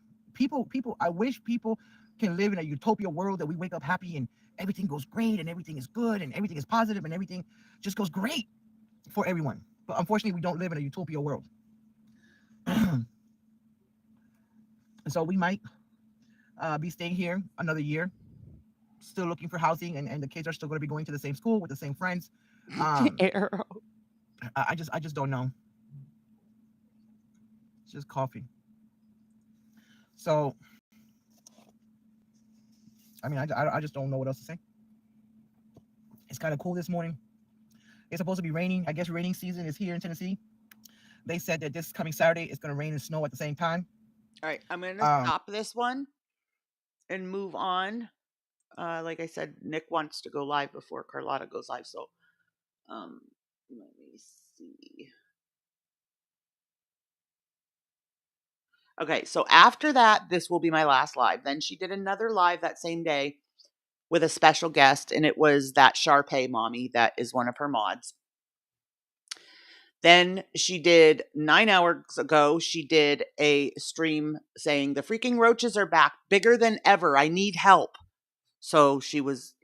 I wish people can live in a utopia world that we wake up happy everything goes great and everything is good and everything is positive and everything just goes great for everyone. But unfortunately, we don't live in a utopia world. And so we might be staying here another year, still looking for housing, and the kids are still going to be going to the same school with the same friends. Arrow. I just don't know. It's just coffee. So, I mean, I just don't know what else to say. It's kind of cool this morning. It's supposed to be raining. I guess raining season is here in Tennessee. They said that this coming Saturday it's going to rain and snow at the same time. All right, I'm going to stop this one and move on. Like I said, Nick wants to go live before Carlotta goes live, so let me see. Okay, so after that, this will be my last live. Then she did another live that same day with a special guest, and it was that Sharpay mommy that is one of her mods. Then she did 9 hours ago, she did a stream saying, the freaking roaches are back, bigger than ever. I need help. So she was,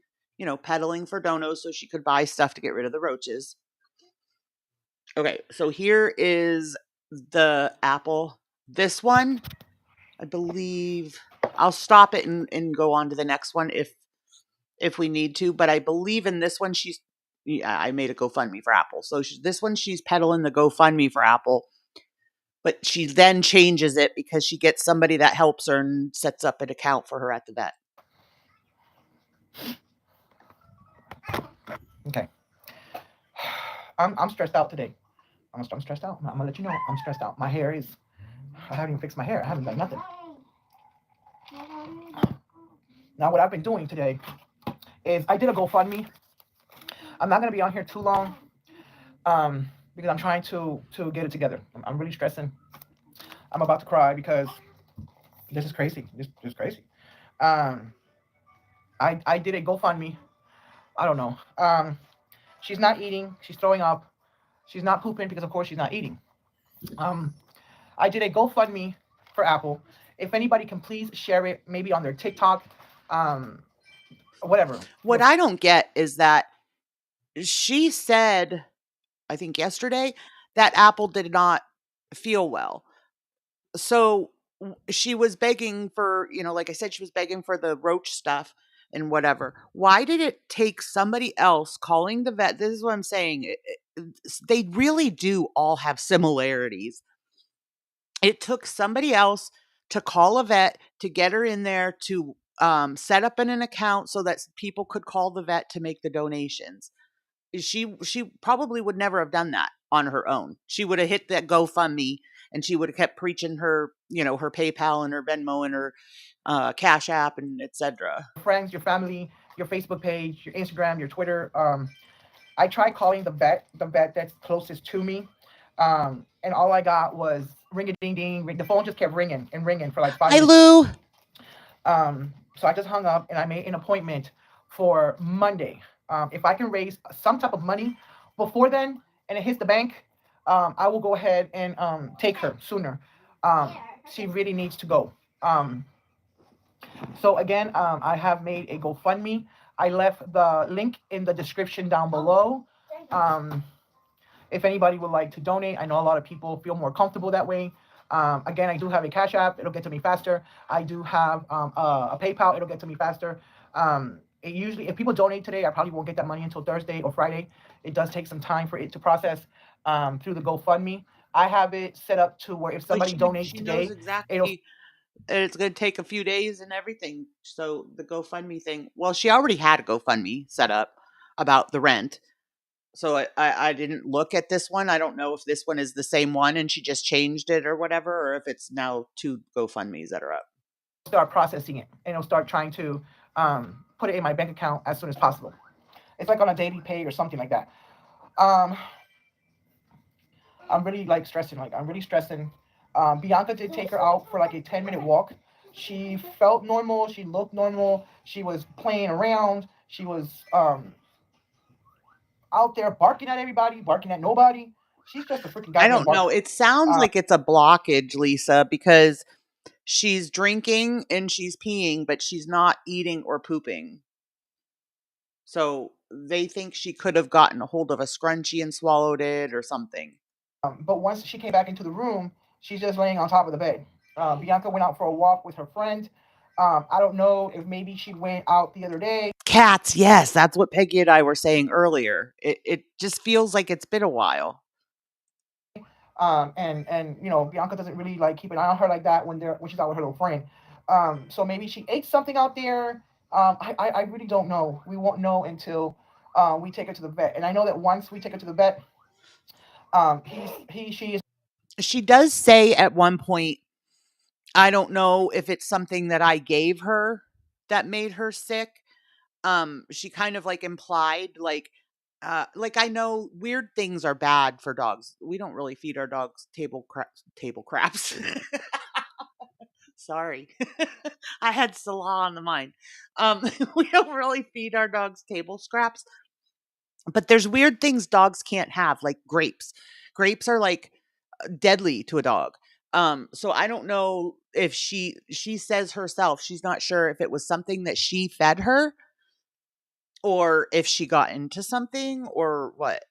peddling for donos so she could buy stuff to get rid of the roaches. Okay, so here is the apple. This one, I believe, I'll stop it and go on to the next one if we need to. But I believe in this one, I made a GoFundMe for Apple. So this one, she's peddling the GoFundMe for Apple. But she then changes it because she gets somebody that helps her and sets up an account for her at the vet. Okay. I'm stressed out today. I'm stressed out. I'm gonna let you know I'm stressed out. My hair is. I haven't even fixed my hair. I haven't done nothing. Now what I've been doing today is I did a GoFundMe. I'm not gonna be on here too long, because I'm trying to get it together. I'm really stressing. I'm about to cry because this is crazy. This is crazy. I did a GoFundMe. I don't know. She's not eating. She's throwing up. She's not pooping because of course she's not eating. I did a GoFundMe for Apple. If anybody can please share it, maybe on their TikTok, whatever. What I don't get is that she said, I think yesterday, that Apple did not feel well. So she was begging for, like I said, she was begging for the roach stuff and whatever. Why did it take somebody else calling the vet? This is what I'm saying. They really do all have similarities. It took somebody else to call a vet to get her in there to set up an account so that people could call the vet to make the donations. She probably would never have done that on her own. She would have hit that GoFundMe and she would have kept preaching her, her PayPal and her Venmo and her Cash App and etc. Friends, your family, your Facebook page, your Instagram, your Twitter. I tried calling the vet that's closest to me, and all I got was ring a ding ding. The phone just kept ringing and ringing for like 5 minutes. Hi, Lou. So I just hung up and I made an appointment for Monday. If I can raise some type of money before then and it hits the bank, I will go ahead and take her sooner. She really needs to go. So again, I have made a GoFundMe. I left the link in the description down below. If anybody would like to donate, I know a lot of people feel more comfortable that way. Again, I do have a Cash App. It'll get to me faster. I do have a PayPal. It'll get to me faster. Usually, if people donate today, I probably won't get that money until Thursday or Friday. It does take some time for it to process through the GoFundMe. I have it set up to where if somebody donates today, knows exactly. It's going to take a few days and everything. So the GoFundMe thing, well, she already had a GoFundMe set up about the rent. So I didn't look at this one. I don't know if this one is the same one and she just changed it or whatever, or if it's now 2 GoFundMes that are up. Start processing it and it'll start trying to put it in my bank account as soon as possible. It's like on a daily pay or something like that. I'm really stressing. I'm really stressing. Bianca did take her out for like a 10-minute walk. She felt normal. She looked normal. She was playing around. She was out there barking at everybody, barking at nobody. She's just a freaking guy. I don't know. It sounds like it's a blockage, Lisa, because she's drinking and she's peeing, but she's not eating or pooping. So they think she could have gotten a hold of a scrunchie and swallowed it or something. But once she came back into the room, she's just laying on top of the bed. Bianca went out for a walk with her friend. I don't know if maybe she went out the other day. Cats, yes, that's what Peggy and I were saying earlier. It just feels like it's been a while. And you know, Bianca doesn't really like keep an eye on her like that when she's out with her little friend. So maybe she ate something out there. I really don't know. We won't know until we take her to the vet. And I know that once we take her to the vet, she is She does say at one point, I don't know if it's something that I gave her that made her sick. She kind of like implied like I know weird things are bad for dogs. We don't really feed our dogs table craps. Sorry. I had Salah on the mind. We don't really feed our dogs table scraps, but there's weird things dogs can't have, like grapes. Grapes are like deadly to a dog. So I don't know if she says herself she's not sure if it was something that she fed her or if she got into something or what.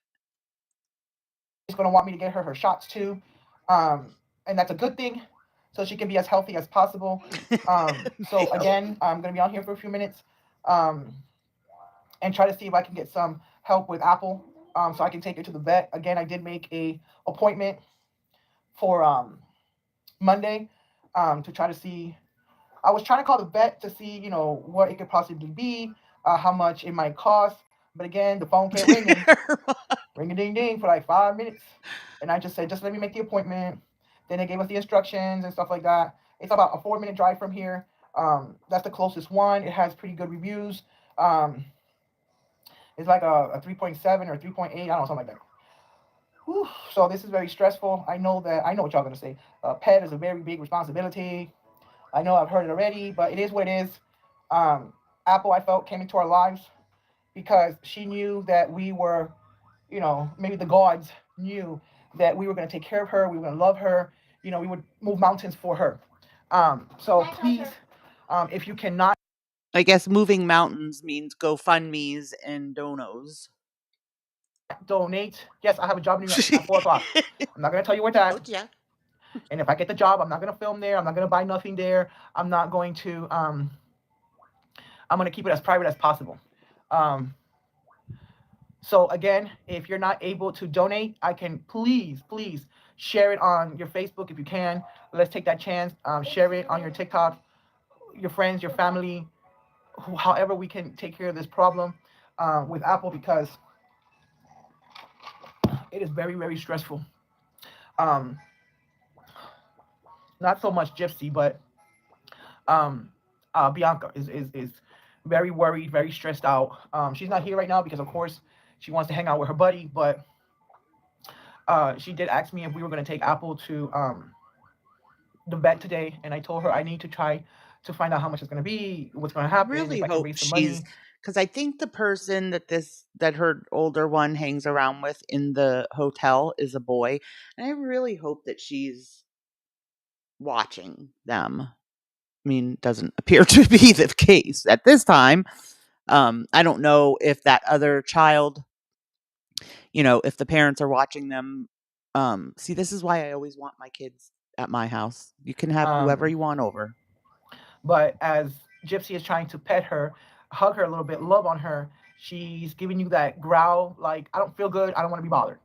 going to want me to get her shots too, and that's a good thing, so she can be as healthy as possible. So again, I'm going to be on here for a few minutes, and try to see if I can get some help with Apple, so I can take her to the vet. Again, I did make a appointment for Monday, to try to see. I was trying to call the vet to see, you know, what it could possibly be, how much it might cost. But again, the phone kept ringing, ring a ding ding for like 5 minutes, and I just said, just let me make the appointment. Then they gave us the instructions and stuff like that. It's about a 4-minute drive from here. That's the closest one. It has pretty good reviews. It's like a 3.7 or 3.8, I don't know, something like that. Whew. So this is very stressful. I know what y'all gonna say. Pet is a very big responsibility. I know I've heard it already, but it is what it is. Apple, I felt, came into our lives because she knew that we were, you know, maybe the gods knew that we were going to take care of her, we were going to love her, you know, we would move mountains for her. So please, if you cannot, I guess moving mountains means GoFundMe's and donos. donate. Yes, I have a job at 4 o'clock. I'm not going to tell you where it's at. Yeah. And if I get the job, I'm not going to film there. I'm not going to buy nothing there. I'm not going to, I'm going to keep it as private as possible. So again, if you're not able to donate, I can please share it on your Facebook if you can. Let's take that chance. Share it on your TikTok, your friends, your family, however we can take care of this problem with Apple, because it is very, very stressful. Not so much Gypsy, but Bianca is very worried, very stressed out. She's not here right now because, of course, she wants to hang out with her buddy, but she did ask me if we were going to take Apple to the vet today, and I told her I need to try to find out how much it's going to be, what's going to I happen, really if I can hope raise some she's money. because I think the person that her older one hangs around with in the hotel is a boy, and I really hope that she's watching them. I mean, doesn't appear to be the case at this time. I don't know if that other child, you know, if the parents are watching them. See, this is why I always want my kids at my house. You can have whoever you want over. But as Gypsy is trying to pet her, hug her a little bit, love on her, she's giving you that growl, like, I don't feel good, I don't want to be bothered.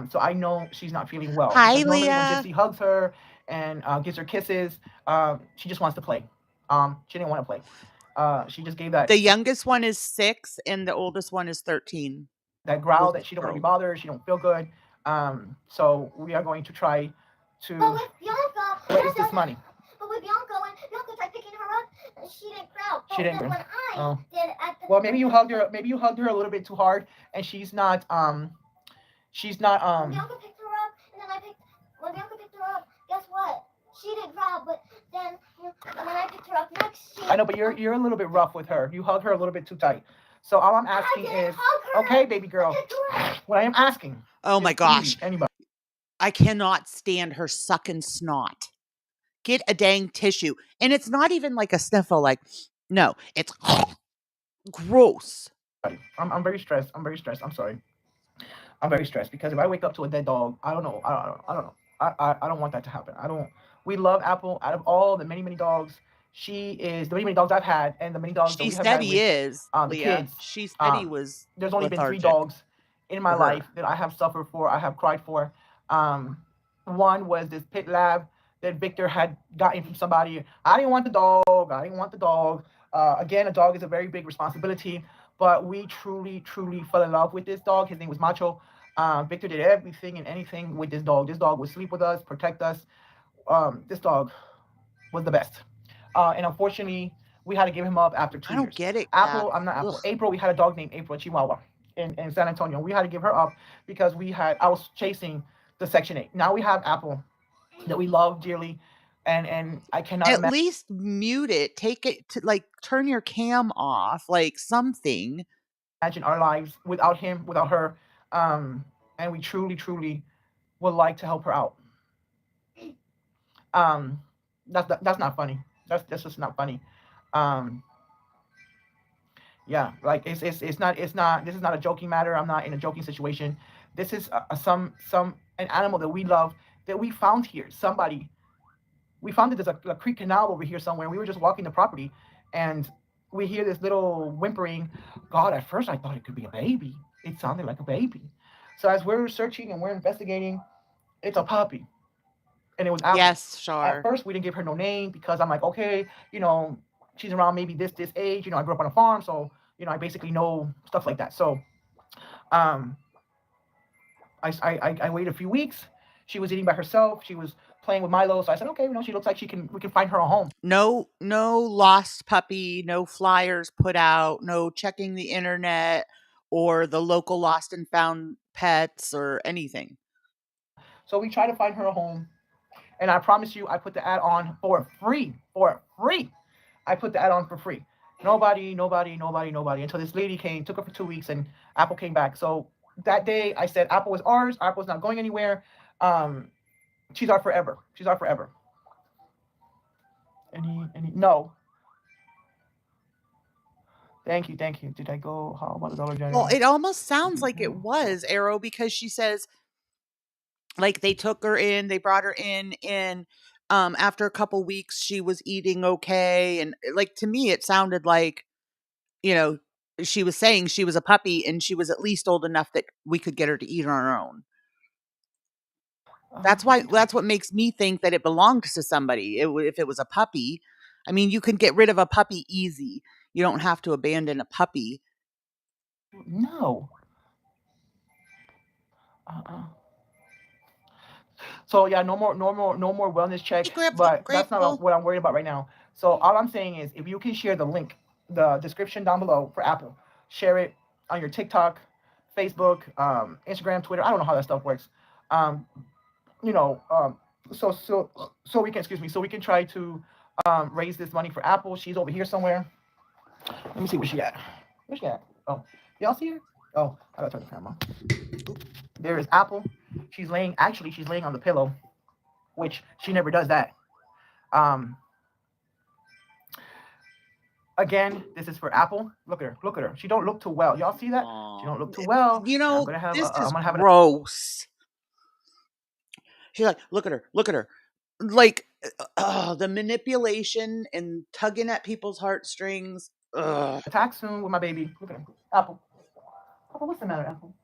So I know she's not feeling well. Hi, Because normally when Leah. Gypsy hugs her and gives her kisses, she just wants to play. She didn't want to play. She just gave that The youngest one is 6 and the oldest one is 13. growl Both that she don't want to be girls. bothered, she don't feel good. So we are going to try to Bianca, raise this money. but with Bianca, when Bianca tried picking her up, she didn't growl. She didn't. When I did at the Well, maybe you hugged her. Maybe you hugged her a little bit too hard, and she's not. She's not. When Bianca picked her up, and then when Bianca picked her up, guess what? She didn't growl, but then when I picked her up next, I know, but you're a little bit rough with her. You hug her a little bit too tight. So all I'm asking is, okay, baby girl. What I am asking. Oh my gosh. Anybody. I cannot stand her sucking snot. Get a dang tissue. And it's not even like a sniffle, like, no, it's gross. I'm very stressed. I'm very stressed. I'm sorry. I'm very stressed because if I wake up to a dead dog, I don't know. I don't know. I don't want that to happen. I don't. We love Apple. Out of all the many dogs, she is the many dogs I've had and the many dogs that She we have said had he with is, the Leah. kids. She said he Um, was there's only been three lethargic dogs in my for her. life that I have suffered for. I have cried for. Um, one was this pit lab that Victor had gotten from somebody. I didn't want the dog. I didn't want the dog. Again, a dog is a very big responsibility, but we truly fell in love with this dog. His name was Macho. Victor did everything and anything with this dog. This dog would sleep with us, protect us. This dog was the best. And unfortunately, we had to give him up after I 2 don't years. get it, Kat. I'm not Apple. Ugh. April, we had a dog named April, a Chihuahua, in San Antonio. We had to give her up because I was chasing the Section 8. Now we have Apple that we love dearly, and I cannot At least mute it. Take it to like turn your cam off, like something. imagine our lives without him, without her. And we truly would like to help her out. Um, that's not funny. That's just not funny. Um, yeah, like it's not. This is not a joking matter. I'm not in a joking situation. This is some an animal that we love that we found here. Somebody we found that there's a creek canal over here somewhere. We were just walking the property, and we hear this little whimpering. God, at first I thought it could be a baby. It sounded like a baby. So as we're searching and we're investigating, it's a puppy, and it was Apple. Yes, At sure. first, we didn't give her no name because I'm like, okay, she's around maybe this age. I grew up on a farm, so I basically know stuff like that. So, um, I waited a few weeks. She was eating by herself. She was playing with Milo. So I said, okay, she looks like we can find her a home. No lost puppy, no flyers put out, no checking the internet or the local lost and found pets or anything. So we try to find her a home. And I promise you, I put the ad on for free. For free. I put the ad on for free. Nobody until this lady came, took her for 2 weeks, and Apple came back. So that day I said, Apple is ours. Apple's not going anywhere. She's our forever. She's our forever. No. Thank you. Did I go? How about the Dollar General? Well, it almost sounds like it was Arrow because she says like they took her in, they brought her in and after a couple weeks she was eating okay and like to me it sounded like, you know, she was saying she was a puppy and she was at least old enough that we could get her to eat on her own. That's what makes me think that it belonged to somebody. If it was a puppy, I mean, you can get rid of a puppy easy. You don't have to abandon a puppy. No. So yeah, no more wellness check. Hey, Grandpa, But that's not what I'm worried about right now. So all I'm saying is, if you can share the link, the description down below for Apple, share it on your TikTok, Facebook, Instagram, Twitter. I don't know how that stuff works. Um, you know, so we can so we can try to raise this money for Apple. She's over here somewhere. Let me see where she at. Where's she at? Oh, y'all see her? Oh, I gotta turn the camera on. There is Apple. She's laying on the pillow, which she never does that. Again, this is for Apple. Look at her. She don't look too well. Y'all see that? She don't look too well. You know, this is I'm gonna have gross. She's like, look at her. Like, the manipulation and tugging at people's heartstrings. Ugh. attack soon with my baby. Look at her. Apple, what's the matter, Apple?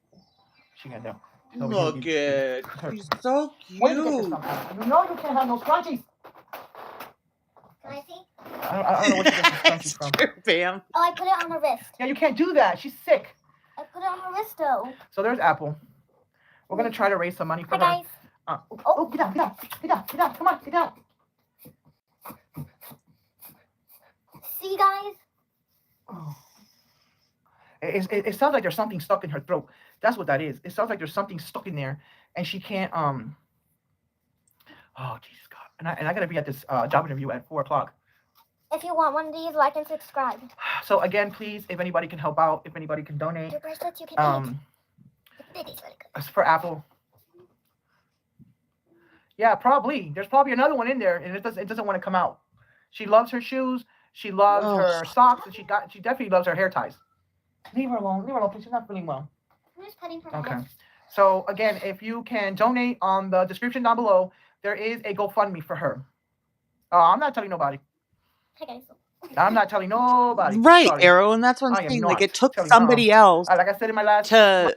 She got down. Look at she's so Where did you get this cute. from, Apple? You know you can't have no scrunchies. Can I see? I don't know what you get these scrunchies from. Sure, Pam. Oh, I put it on her wrist. Yeah, you can't do that. She's sick. I put it on her wrist though. So there's Apple. We're gonna try to raise some money for Hi her. guys. Get down. Come on, get down. See you guys. Oh. It sounds like there's something stuck in her throat. That's what that is. It sounds like there's something stuck in there, and she can't. Oh Jesus God! And I gotta be at this job interview at 4:00. If you want one of these, like and subscribe. So again, please, if anybody can help out, if anybody can donate, The bracelets you can eat. The biggies really good. for Apple. Yeah, probably. There's probably another one in there, and it doesn't want to come out. She loves her shoes. She loves her socks, and she definitely loves her hair ties. Leave her alone. Leave her alone, please. She's not feeling well. I'm just petting her Okay. head. So again, if you can donate on the description down below, there is a GoFundMe for her. I'm not telling nobody. Hey guys. I'm not telling nobody. Right, Sorry. Arrow, and that's what I I'm am saying. Like, not it took telling. somebody else Like I said in my last. to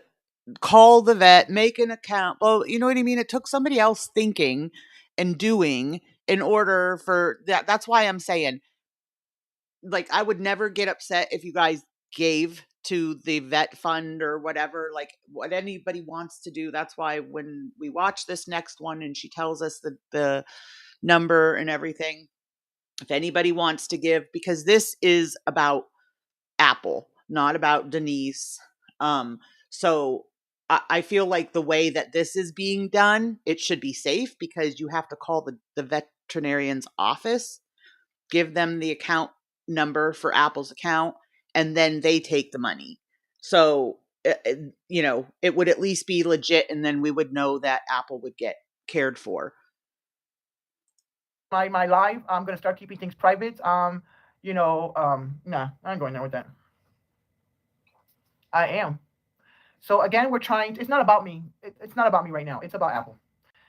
call the vet, make an account. Well, you know what I mean? It took somebody else thinking and doing in order for that. That's why I'm saying, like, I would never get upset if you guys gave to the vet fund or whatever, like what anybody wants to do. That's why when we watch this next one and she tells us the number and everything, if anybody wants to give, because this is about Apple, not about Denise. So I feel like the way that this is being done, it should be safe because you have to call the veterinarian's office, give them the account number for Apple's account, and then they take the money. So, you know, it would at least be legit, and then we would know that Apple would get cared for. My live, I'm gonna start keeping things private. Nah, I'm going there with that. I am. So again, we're trying. It's not about me. It's not about me right now. It's about Apple.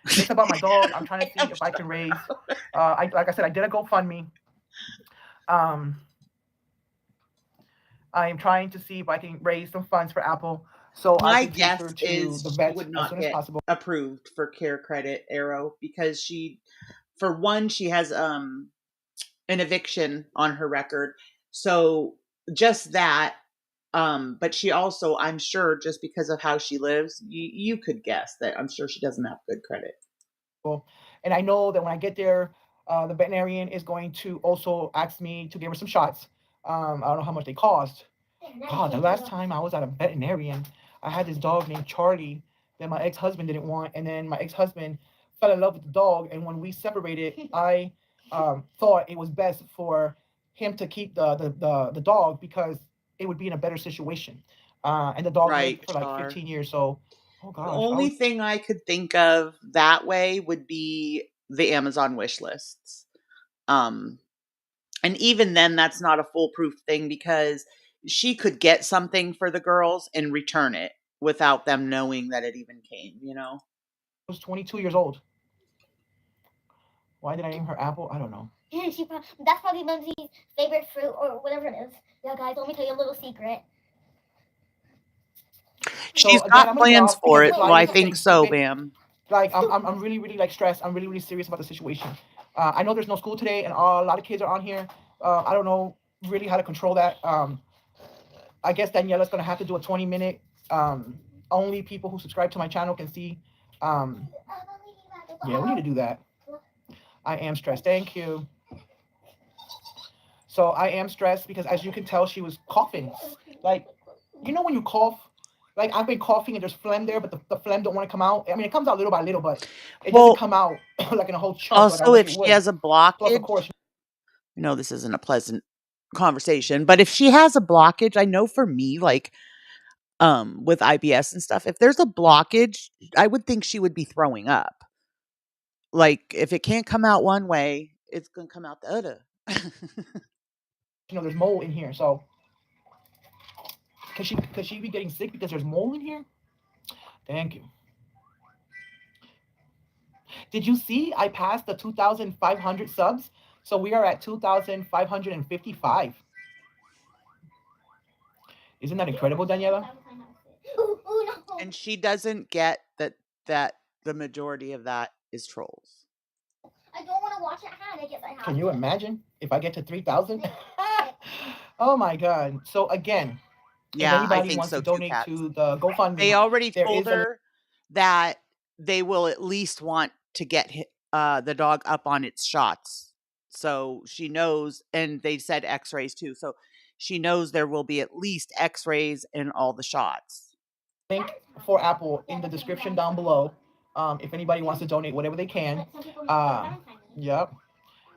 It's about my dog. I'm trying to see if I can raise. Like I said, I did a GoFundMe. I am trying to see if I can raise some funds for Apple so I My can take her guess to is the she vet would as not soon as get possible. approved for care credit, Arrow, because she, for one, she has an eviction on her record. So just that, but she also, I'm sure, just because of how she lives, you could guess that I'm sure she doesn't have good credit. And I know that when I get there, the veterinarian is going to also ask me to give her some shots. I don't know how much they cost. God, the last time I was at a veterinarian, I had this dog named Charlie that my ex-husband didn't want, and then my ex-husband fell in love with the dog. And when we separated, I thought it was best for him to keep the dog because it would be in a better situation. And the dog Right, lived for like Char. 15 years. So, oh The gosh, only thing I could think of that way would be the Amazon wish lists. And even then, that's not a foolproof thing because she could get something for the girls and return it without them knowing that it even came, you know? I was 22 years old. Why did I name her Apple? I don't know. That's probably Mumsy's favorite fruit or whatever it is. Yeah, guys, let me tell you a little secret. She's So again, got I'm gonna get plans off for because it, this so live I is just think getting so, stupid. Bam. Like I'm really like stressed. I'm really serious about the situation. I know there's no school today, and a lot of kids are on here. I don't know really how to control that. I guess Daniela's gonna have to do a 20-minute. Only people who subscribe to my channel can see. Yeah, we need to do that. I am stressed. Thank you. So I am stressed because, as you can tell, she was coughing. Like, you know when you cough, like I've been coughing and there's phlegm there, but the phlegm don't want to come out. I mean, it comes out little by little, but it doesn't come out like in a whole chunk like I Also, wish if it she would. has a Plus, of blockage, course, I know this isn't a pleasant conversation, but if she has a blockage, I know for me, like, with IBS and stuff, if there's a blockage, I would think she would be throwing up. Like, if it can't come out one way, it's gonna come out the other. there's mold in here. So could she be getting sick because there's mold in here? Thank you. Did you see I passed the 2,500 subs? So we are at 2,555. Isn't that incredible, Daniela? And she doesn't get that the majority of that is trolls. I don't want to watch it. I guess I have. Can you imagine if I get to 3,000? Oh my God. So again, if Yeah, I anybody think wants so to too, donate Kat. to the GoFundMe, They already there told is a her that they will at least want to get the dog up on its shots. So she knows, and they said x-rays too. So she knows there will be at least x-rays in all the shots. link for Apple in the description down below. If anybody wants to donate whatever they can. Yep.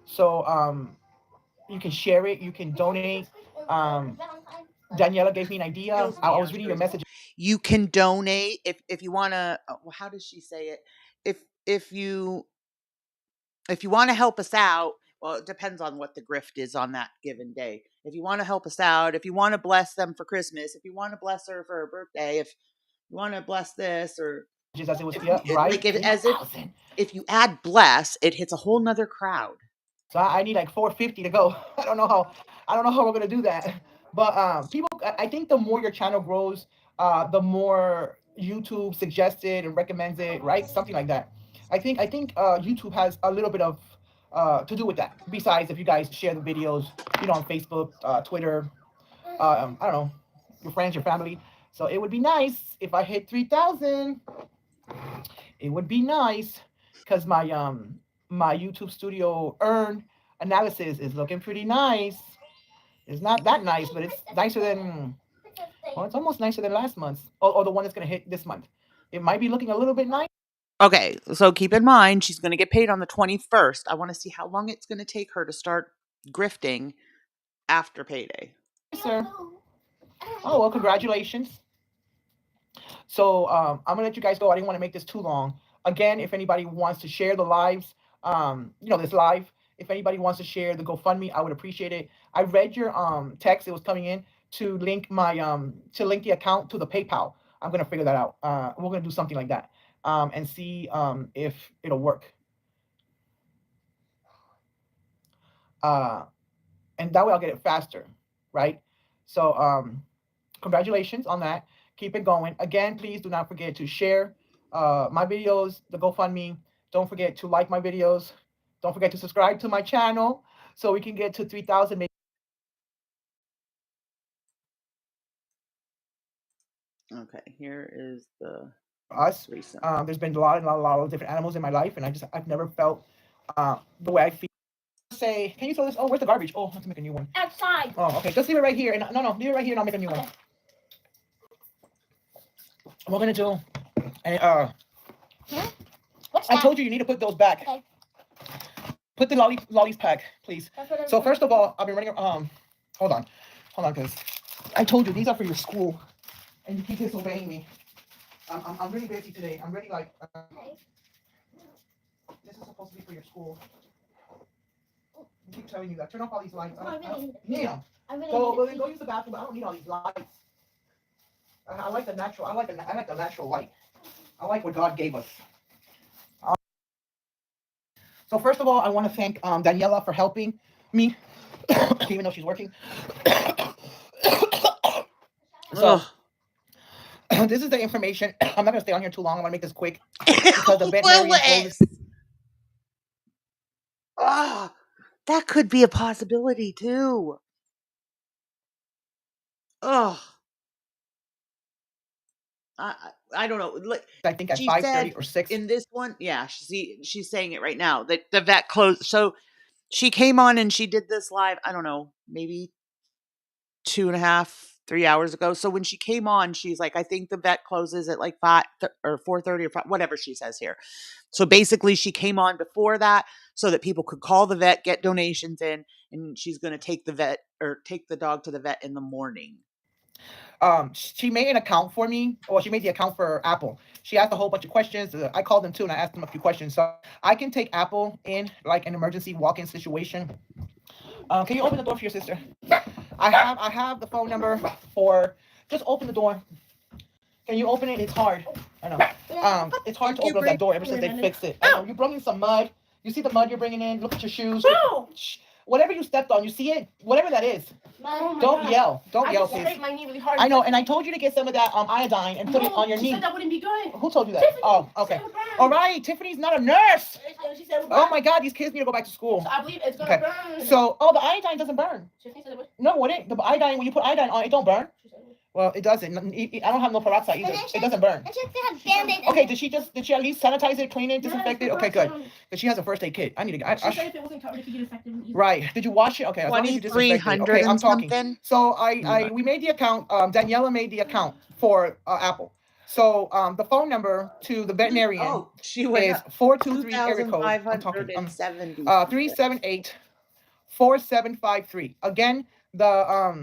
So you can share it, you can donate. Daniela gave me an idea. I was reading your message. You can donate if you want to. How does she say it? If you want to help us out, Well, it depends on what the grift is on that given day. If you want to help us out, if you want to bless them for Christmas, if you want to bless her for her birthday, if you want to bless this, or just as it was, yeah, it- right? like if, as 3,000. if you add bless, it hits a whole nother crowd. So I need like 450 to go. I don't know how we're gonna do that. But people, I think the more your channel grows, the more YouTube suggested and recommends it, right? Something like that. I think YouTube has a little bit of to do with that. Besides, if you guys share the videos, on Facebook, Twitter, I don't know, your friends, your family. So it would be nice if I hit 3,000. It would be nice because my YouTube Studio earn analysis is looking pretty nice. It's not that nice, but it's nicer than, well, it's almost nicer than last month, or the one that's gonna hit this month. It might be looking a little bit nice. Okay, so keep in mind she's going to get paid on the 21st. I want to see how long it's going to take her to start grifting after payday. Sir. Oh well, congratulations. So I'm gonna let you guys go. I didn't want to make this too long. Again, if anybody wants to share the lives, this live, if anybody wants to share the GoFundMe, I would appreciate it. I read your text. It was coming in to link the account to the PayPal. I'm gonna figure that out. We're gonna do something like that, and see if it'll work. And that way I'll get it faster, right? So congratulations on that. Keep it going. Again, please do not forget to share my videos, the GoFundMe. Don't forget to like my videos. Don't forget to subscribe to my channel so we can get to 3,000. Okay, here is the Us. recent. There's been a lot of different animals in my life, and I've never felt the way I feel. Say, can you throw this? Oh, where's the garbage? Oh, I have to make a new one. Outside. Oh, okay. Just leave it right here. And no, leave it right here, and I'll make a new one. Okay. What we're gonna do? And What's I that? told you need to put those back. Okay. Put the lollies back, please. That's what I'm So doing. first of all, I've been running. Hold on, because I told you these are for your school, and you keep disobeying me. I'm really busy today. I'm really like. Okay. This is supposed to be for your school. I keep telling you that. Turn off all these lights. No, I really need them. I really Go, need well, it. then go use the bathroom. I don't need all these lights. I like the natural. I like the natural light. I like what God gave us. So first of all, I want to thank Daniela for helping me, even though she's working. So this is the information. I'm not gonna stay on here too long. I'm gonna make this quick because the veterinarian closes. That could be a possibility too. Oh, I don't know. Like, I think at she 5:30 said or 6. in this one, yeah, she's saying it right now that the vet closed. So she came on and she did this live. I don't know, maybe 2.5, 3 hours ago. So when she came on, she's like, I think the vet closes at like 5 or 4:30 or 5, whatever she says here. So basically, she came on before that so that people could call the vet, get donations in, and she's going to take the dog to the vet in the morning. She made an account for me, or she made the account for Apple. She asked a whole bunch of questions. I called them too, and I asked them a few questions. So I can take Apple in like an emergency walk-in situation. Can you open the door for your sister? I have the phone number for. Just open the door. Can you open it? It's hard. I know. It's hard to open up that door ever since they fixed it. I know. You brought in some mud. You see the mud you're bringing in? Look at your shoes. Bro! Whatever you stepped on, you see it? Whatever that is. Oh my Don't God. yell. Don't I yell, just please. scraped my knee really hard. I know, and I told you to get some of that iodine and put it on your She knee. said that wouldn't be good. Who told you that? Tiffany. Oh, okay. She said it would burn. All right, Tiffany's not a nurse. She said it would Oh burn. my God, these kids need to go back to school. So I believe it's gonna Okay. burn. So, the iodine doesn't burn. Tiffany said it would. No, would it? The iodine, when you put iodine on, it don't burn. She said it would. Well, it doesn't. I don't have no peroxide either. It doesn't burn. And she have Band-Aid. Okay, did she at least sanitize it, clean it, disinfect it? Okay, good. She Because she has a first aid kit. I need to. said if it wasn't covered, it could get infected. Right. Did you wash it? Okay. As long as you disinfect it. 2,300 Okay, I'm and talking. something. So we made the account. Daniela made the account for Apple. So the phone number to the veterinarian She went is up 423 area code. I'm talking. 2,570. 378-4753. Again, the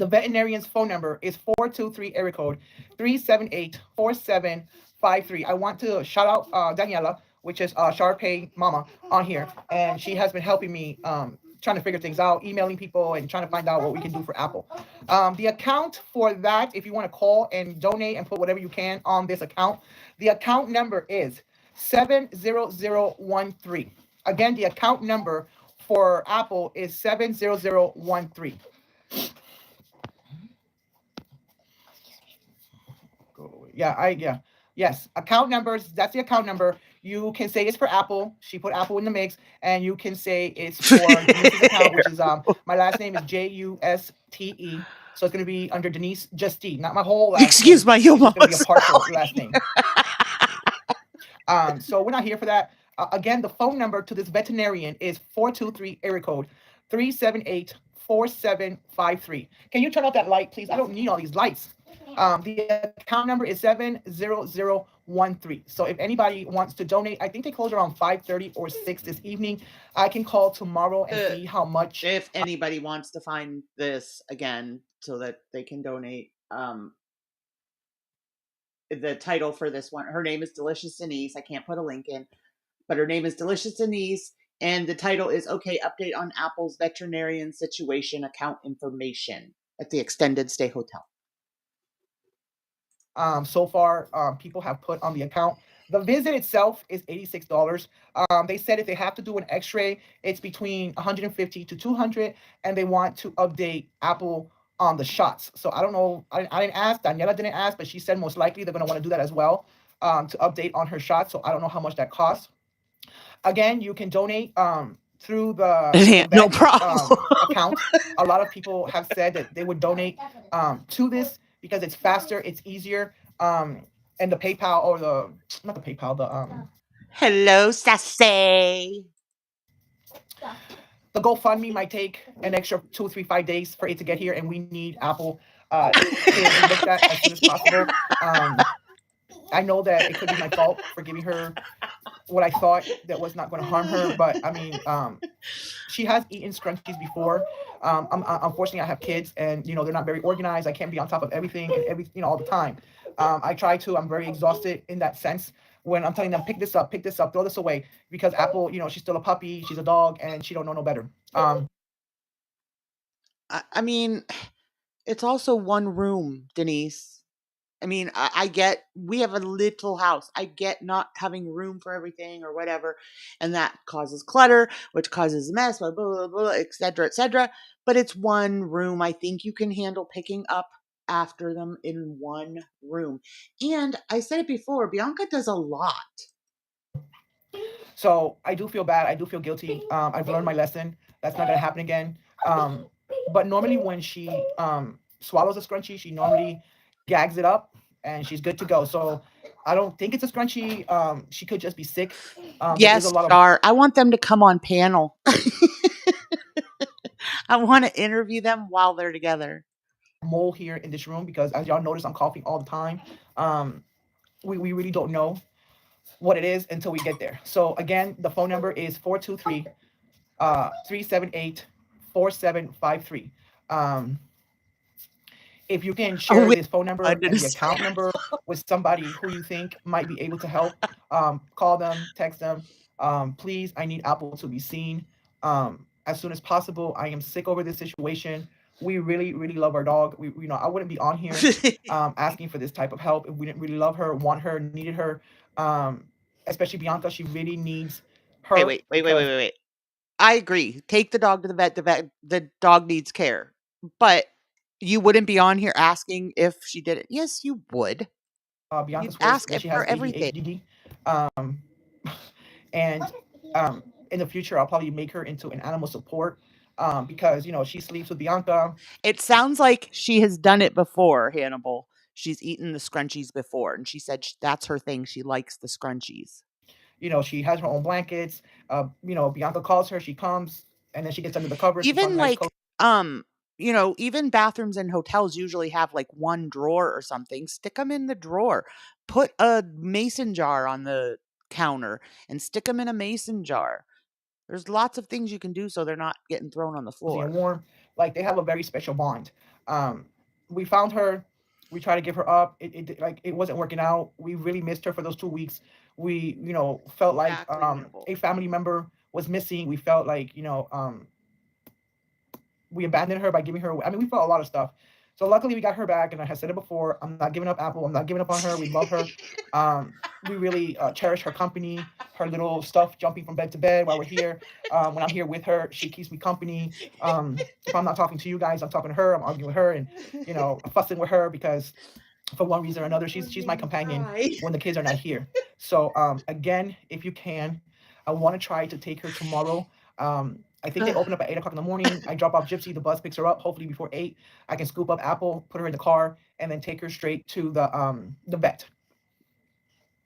veterinarian's phone number is 423 area code 378-4753. I want to shout out Daniela which is Sharpay Mama on here, and she has been helping me trying to figure things out, emailing people and trying to find out what we can do for Apple. The account for that, if you want to call and donate and put whatever you can on this account, the account number is 70013. Again, the account number for Apple is 70013. Yes, account numbers, that's the account number. You can say it's for Apple. She put Apple in the mix, and you can say it's for Denise's account, which is my last name is Juste. So it's gonna be under Denise Juste, not my whole last Excuse name. my It's just gonna be a partial homophobia. last name. So we're not here for that. Again, the phone number to this veterinarian is 423 area code 378-4753. Can you turn off that light, please? I don't need all these lights. The account number is 70013. So if anybody wants to donate, I think they close around 5:30 or 6 this evening. I can call tomorrow and see how much. If anybody wants to find this again so that they can donate, the title for this one, her name is Delicious Denise. I can't put a link in, but her name is Delicious Denise, and the title is "Okay, Update on Apple's Veterinarian Situation Account Information at the Extended Stay Hotel." So far, people have put on the account. The visit itself is $86. They said if they have to do an X-ray, it's between 150 to 200, and they want to update Apple on the shots. So I don't know. I didn't ask. Daniela didn't ask, but she said most likely they're going to want to do that as well, to update on her shots. So I don't know how much that costs. Again, you can donate through the No vet problem. account. A lot of people have said that they would donate to this because it's faster, it's easier, and the PayPal or not the PayPal, Hello, Sassy. the GoFundMe might take an extra 2, 3, 5 days for it to get here, and we need Apple to be looked at as soon as possible. I know that it could be my fault for giving her what I thought that was not going to harm her, but I mean, she has eaten scrunchies before. Unfortunately, I have kids, and they're not very organized. I can't be on top of everything and all the time. I try to. I'm very exhausted in that sense when I'm telling them pick this up, throw this away, because Apple, she's still a puppy, she's a dog, and she don't know no better. I mean, it's also one room, Denise. I mean, I get we have a little house. I get not having room for everything or whatever, and that causes clutter, which causes mess, blah, blah, blah, blah, et cetera, et cetera. But it's one room. I think you can handle picking up after them in one room. And I said it before, Bianca does a lot. So I do feel bad. I do feel guilty. I've learned my lesson. That's not gonna happen again. But normally when she swallows a scrunchie, she normally gags it up and she's good to go. So I don't think it's a scrunchie. She could just be sick. There is a Yes, lot of Star. I want them to come on panel. I want to interview them while they're together. mole here in this room because, as y'all notice, I'm coughing all the time. We really don't know what it is until we get there. So again, the phone number is 423 378 4753. If you can share this phone number and the account number with somebody who you think might be able to help, call them, text them. Please, I need Apple to be seen as soon as possible. I am sick over this situation. We really, really love our dog. I wouldn't be on here asking for this type of help if we didn't really love her, want her, needed her. Especially Bianca, she really needs her. Wait. I agree. Take the dog to the vet. The dog needs care. But you wouldn't be on here asking if she did it. Yes, you would. Bianca You'd swears ask that she for has everything. ADHD. And in the future, I'll probably make her into an animal support because, she sleeps with Bianca. It sounds like she has done it before, Hannibal. She's eaten the scrunchies before, and she said that's her thing. She likes the scrunchies. She has her own blankets. Bianca calls her, she comes, and then she gets under the covers. She Even finds nice like, even bathrooms in hotels usually have like one drawer or something. Stick them in the drawer. Put a mason jar on the counter and stick them in a mason jar. There's lots of things you can do so they're not getting thrown on the floor. And warm. Like, they have a very special bond. We found her. We tried to give her up. It wasn't working out. We really missed her for those 2 weeks. We, felt like Exactly, Nimble. a family member was missing. We felt like, we abandoned her by giving her. I mean, we felt a lot of stuff. So luckily, we got her back, and I had said it before. I'm not giving up Apple. I'm not giving up on her. We love her. Um, we really cherish her company, her little stuff, jumping from bed to bed while we're here. When I'm here with her, she keeps me company. If I'm not talking to you guys, I'm talking to her. I'm arguing with her, and fussing with her because for one reason or another, she's my companion when the kids are not here. So again, if you can, I want to try to take her tomorrow. I think they open up at 8 o'clock in the morning. I drop off Gypsy, the bus picks her up. Hopefully before 8, I can scoop up Apple, put her in the car, and then take her straight to the vet.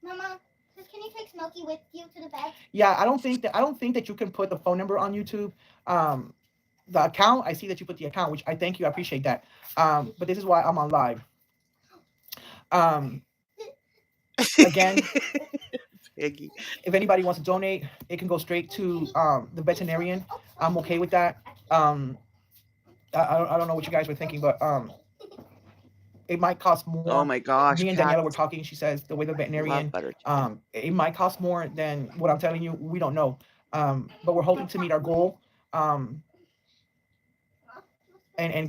Mama, can you take Smokey with you to the vet? Yeah, I don't think that you can put the phone number on YouTube. The account, I see that you put the account, which I thank you, I appreciate that. But this is why I'm on live. Again, Piggy. if anybody wants to donate, it can go straight to the veterinarian. I'm okay with that. I don't know what you guys were thinking, but it might cost more. Oh my gosh, Me and Daniela were cats talking. She says the way the love veterinarian, butter chicken. it might cost more than what I'm telling you. We don't know, but we're hoping to meet our goal, and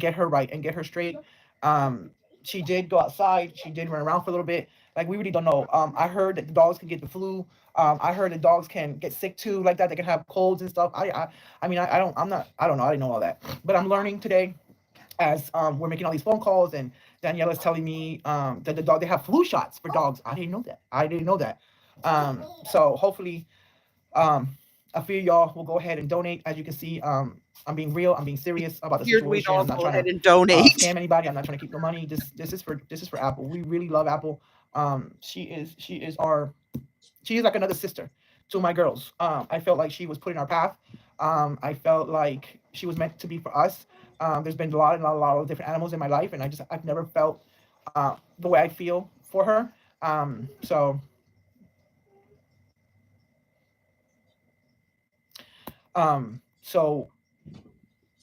get her right and get her straight. She did go outside. She did run around for a little bit. Like we really don't know. I heard that the dogs can get the flu. I heard that dogs can get sick too, like that. They can have colds and stuff. I mean, I don't. I'm not. I don't know. I didn't know all that, but I'm learning today as we're making all these phone calls, and Daniela's telling me that they have flu shots for dogs. I didn't know that. I didn't know that. So hopefully, a few of y'all will go ahead and donate. As you can see, I'm being real. I'm being serious about the Figured we'd situation. all I'm not go trying ahead to and donate. scam anybody. I'm not trying to keep the money. This is for Apple. We really love Apple. She is like another sister to my girls. I felt like she was put in our path. I felt like she was meant to be for us. There's been a lot of different animals in my life, and I've never felt the way I feel for her. So so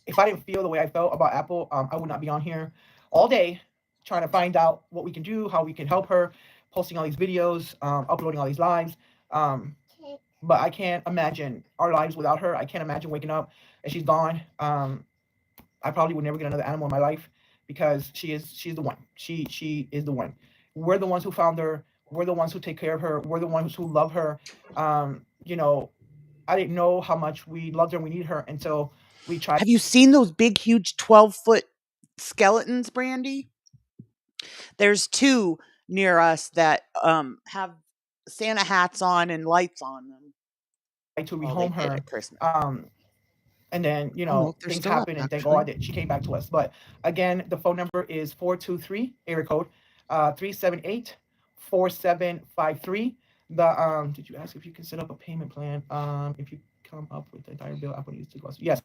if I didn't feel the way I felt about Apple, I would not be on here all day trying to find out what we can do, how we can help her, posting all these videos, uploading all these lives. But I can't imagine our lives without her. I can't imagine waking up and she's gone. I probably would never get another animal in my life because she's the one. She is the one. We're the ones who found her. We're the ones who take care of her. We're the ones who love her. You know, I didn't know how much we loved her and we needed her until we tried. Have you seen those big, huge 12-foot skeletons, Brandy? There's 2 near us that have Santa hats on and lights on them. to Well, they rehome did her. at Christmas. And then, Oh, look, they're things still up, happened and thank actually. God that she came back to us. But again, the phone number is 423, area code 378-4753. Did you ask if you can set up a payment plan? If you come up with the entire bill, Apple needs to go. Yes.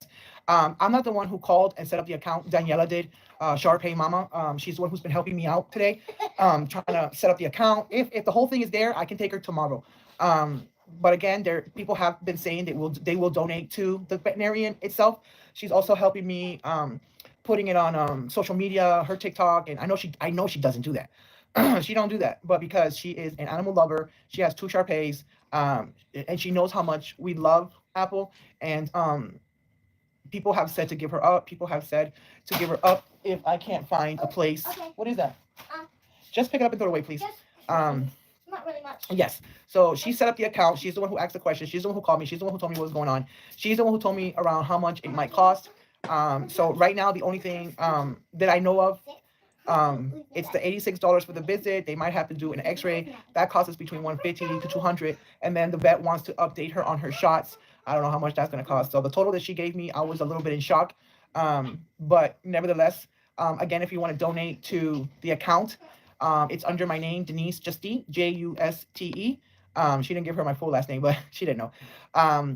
I'm not the one who called and set up the account. Daniela did. Sharpay Mama. She's the one who's been helping me out today. Trying to set up the account. If the whole thing is there, I can take her tomorrow. But again, people have been saying they will donate to the veterinarian itself. She's also helping me putting it on social media, her TikTok, and I know she doesn't do that. She don't do that, but because she is an animal lover, she has 2 Sharpays, and she knows how much we love Apple. And people have said to give her up. People have said to give her up if I can't find a place. Okay. What is that? Just pick it up and throw it away, please. Not really much. Yes. So she set up the account. She's the one who asked the question. She's the one who called me. She's the one who told me what was going on. She's the one who told me around how much it might cost. So right now, the only thing that I know of, it's the $86 for the visit. They might have to do an X-ray. That costs us between $150 to $200. And then the vet wants to update her on her shots. I don't know how much that's going to cost. So the total that she gave me, I was a little bit in shock. But nevertheless, again, if you want to donate to the account, it's under my name, Denise Juste, Juste. She didn't give her my full last name, but she didn't know.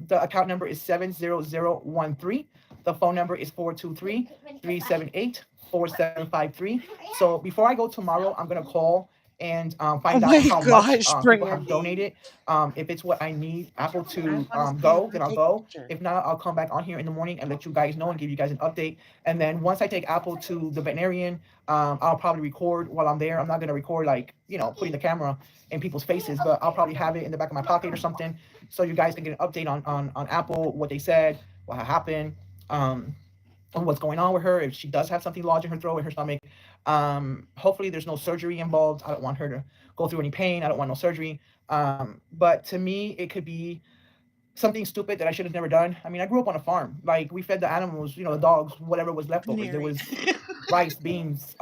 The account number is 70013. The phone number is 423-378-4753. So before I go tomorrow, I'm gonna call and Oh find my out how much gosh, people have Brandy. donated. If it's what I need Apple I to want to see. I go, want then to I'll take a go. picture. If not, I'll come back on here in the morning and let you guys know and give you guys an update. And then once I take Apple to the veterinarian, I'll probably record while I'm there. I'm not gonna record like putting the camera in people's faces, but I'll probably have it in the back of my pocket or something, so you guys can get an update on Apple, what they said, what happened. On what's going on with her, if she does have something lodged in her throat, in her stomach. Hopefully there's no surgery involved. I don't want her to go through any pain. I don't want no surgery. But to me, it could be something stupid that I should have never done. I mean, I grew up on a farm. Like, we fed the animals, the dogs, whatever was leftovers. There was rice, beans.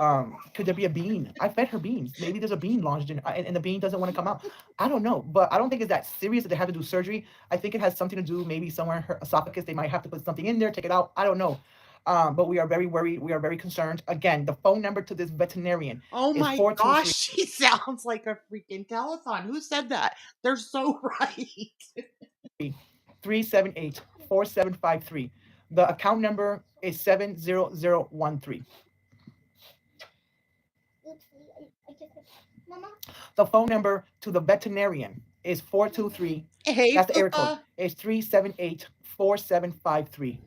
Could there be a bean? I fed her beans. Maybe there's a bean lodged in, and the bean doesn't want to come out. I don't know, but I don't think it's that serious that they have to do surgery. I think it has something to do maybe somewhere in her esophagus. They might have to put something in there, take it out. I don't know. But we are very worried. We are very concerned. Again, the phone number to this veterinarian Oh is my 423. gosh, she sounds like a freaking telethon. Who said that? They're so right. 378-4753. The account number is 70013. The phone number to the veterinarian is 423. Hey, That's the area code. Papa. It's 378-4753.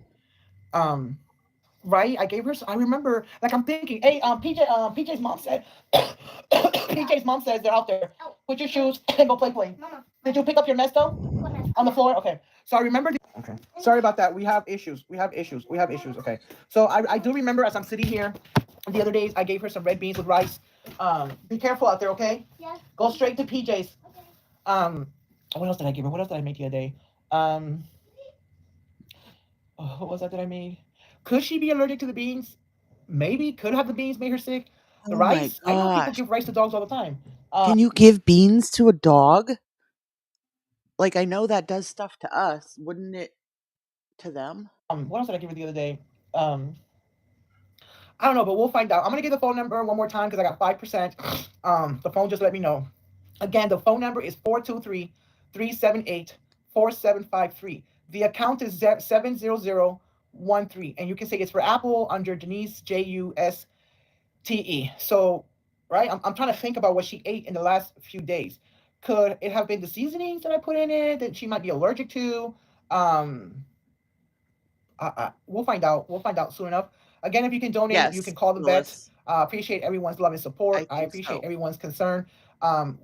Right? I gave her. I remember. Like, I'm thinking. Hey, PJ's mom said. PJ's mom says they're out there. Put your shoes and go play. Mama. Did you pick up your mess though? On the floor? Okay. So I remember. Okay. Sorry about that. We have issues. Okay. So I do remember, as I'm sitting here the other days, I gave her some red beans with rice. Be careful out there, okay? Yes. Go straight to PJ's. Okay. What else did I give her? What else did I make the other day? What was that I made? Could she be allergic to the beans? Maybe. Could have the beans made her sick? The Oh my rice? I know people gosh. give rice to dogs all the time. Can you give beans to a dog? Like, I know that does stuff to us. Wouldn't it to them? What else did I give her the other day? I don't know, but we'll find out. I'm gonna give the phone number one more time because I got 5%. The phone just let me know. Again, the phone number is 423-378-4753. The account is 70013, and you can say it's for Apple under Denise Juste. So, right, I'm trying to think about what she ate in the last few days. Could it have been the seasonings that I put in it that she might be allergic to? We'll find out. We'll find out soon enough. Again, if you can donate, you can Yes, call the vets. Willis. Appreciate everyone's love and support. I think appreciate so. everyone's concern. I'll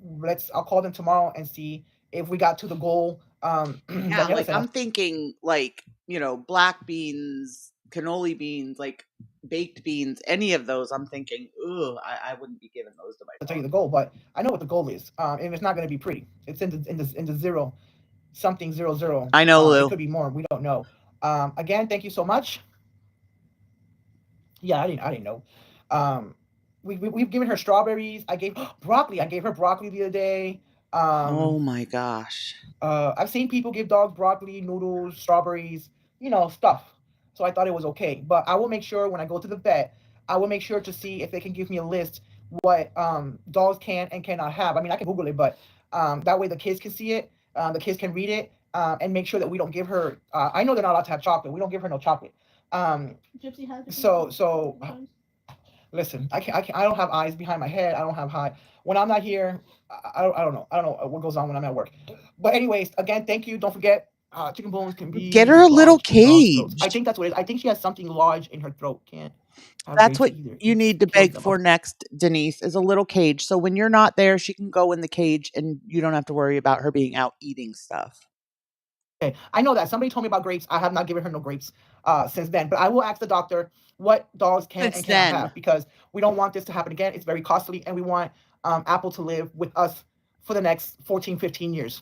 call them tomorrow and see if we got to the goal. Yeah, Daniela like said, I'm thinking like, black beans, cannoli beans, like baked beans, any of those, I'm thinking, ugh, I wouldn't be giving those to my I'll tell you dog. the goal, but I know what the goal is. And it's not going to be pretty. It's in the zero something 00. I know, It Lou. could be more. We don't know. Again, thank you so much. Yeah, I didn't know. We've given her strawberries. I gave broccoli. I gave her broccoli the other day. Oh my gosh. I've seen people give dogs broccoli, noodles, strawberries, stuff. So I thought it was okay. But I will make sure when I go to the vet, I will make sure to see if they can give me a list what dogs can and cannot have. I mean, I can Google it, but that way the kids can see it, the kids can read it, and make sure that we don't give her. I know they're not allowed to have chocolate. We don't give her no chocolate. Gypsy has it. So listen, I don't have eyes behind my head. I don't have high. When I'm not here, I don't know. I don't know what goes on when I'm at work. But anyways, again, thank you. Don't forget, chicken bones can be Get her a little lodged in dogs' throats. I cage. think that's what it is. I think she has something lodged in her throat. Can't have That's grapes what either. you It need to kills beg them. for next, Denise, is a little cage. So when you're not there, she can go in the cage and you don't have to worry about her being out eating stuff. Okay, I know that somebody told me about grapes. I have not given her no grapes since then, but I will ask the doctor what dogs can and Since cannot then. have, because we don't want this to happen again. It's very costly, and we want Apple to live with us for the next 14, 15 years.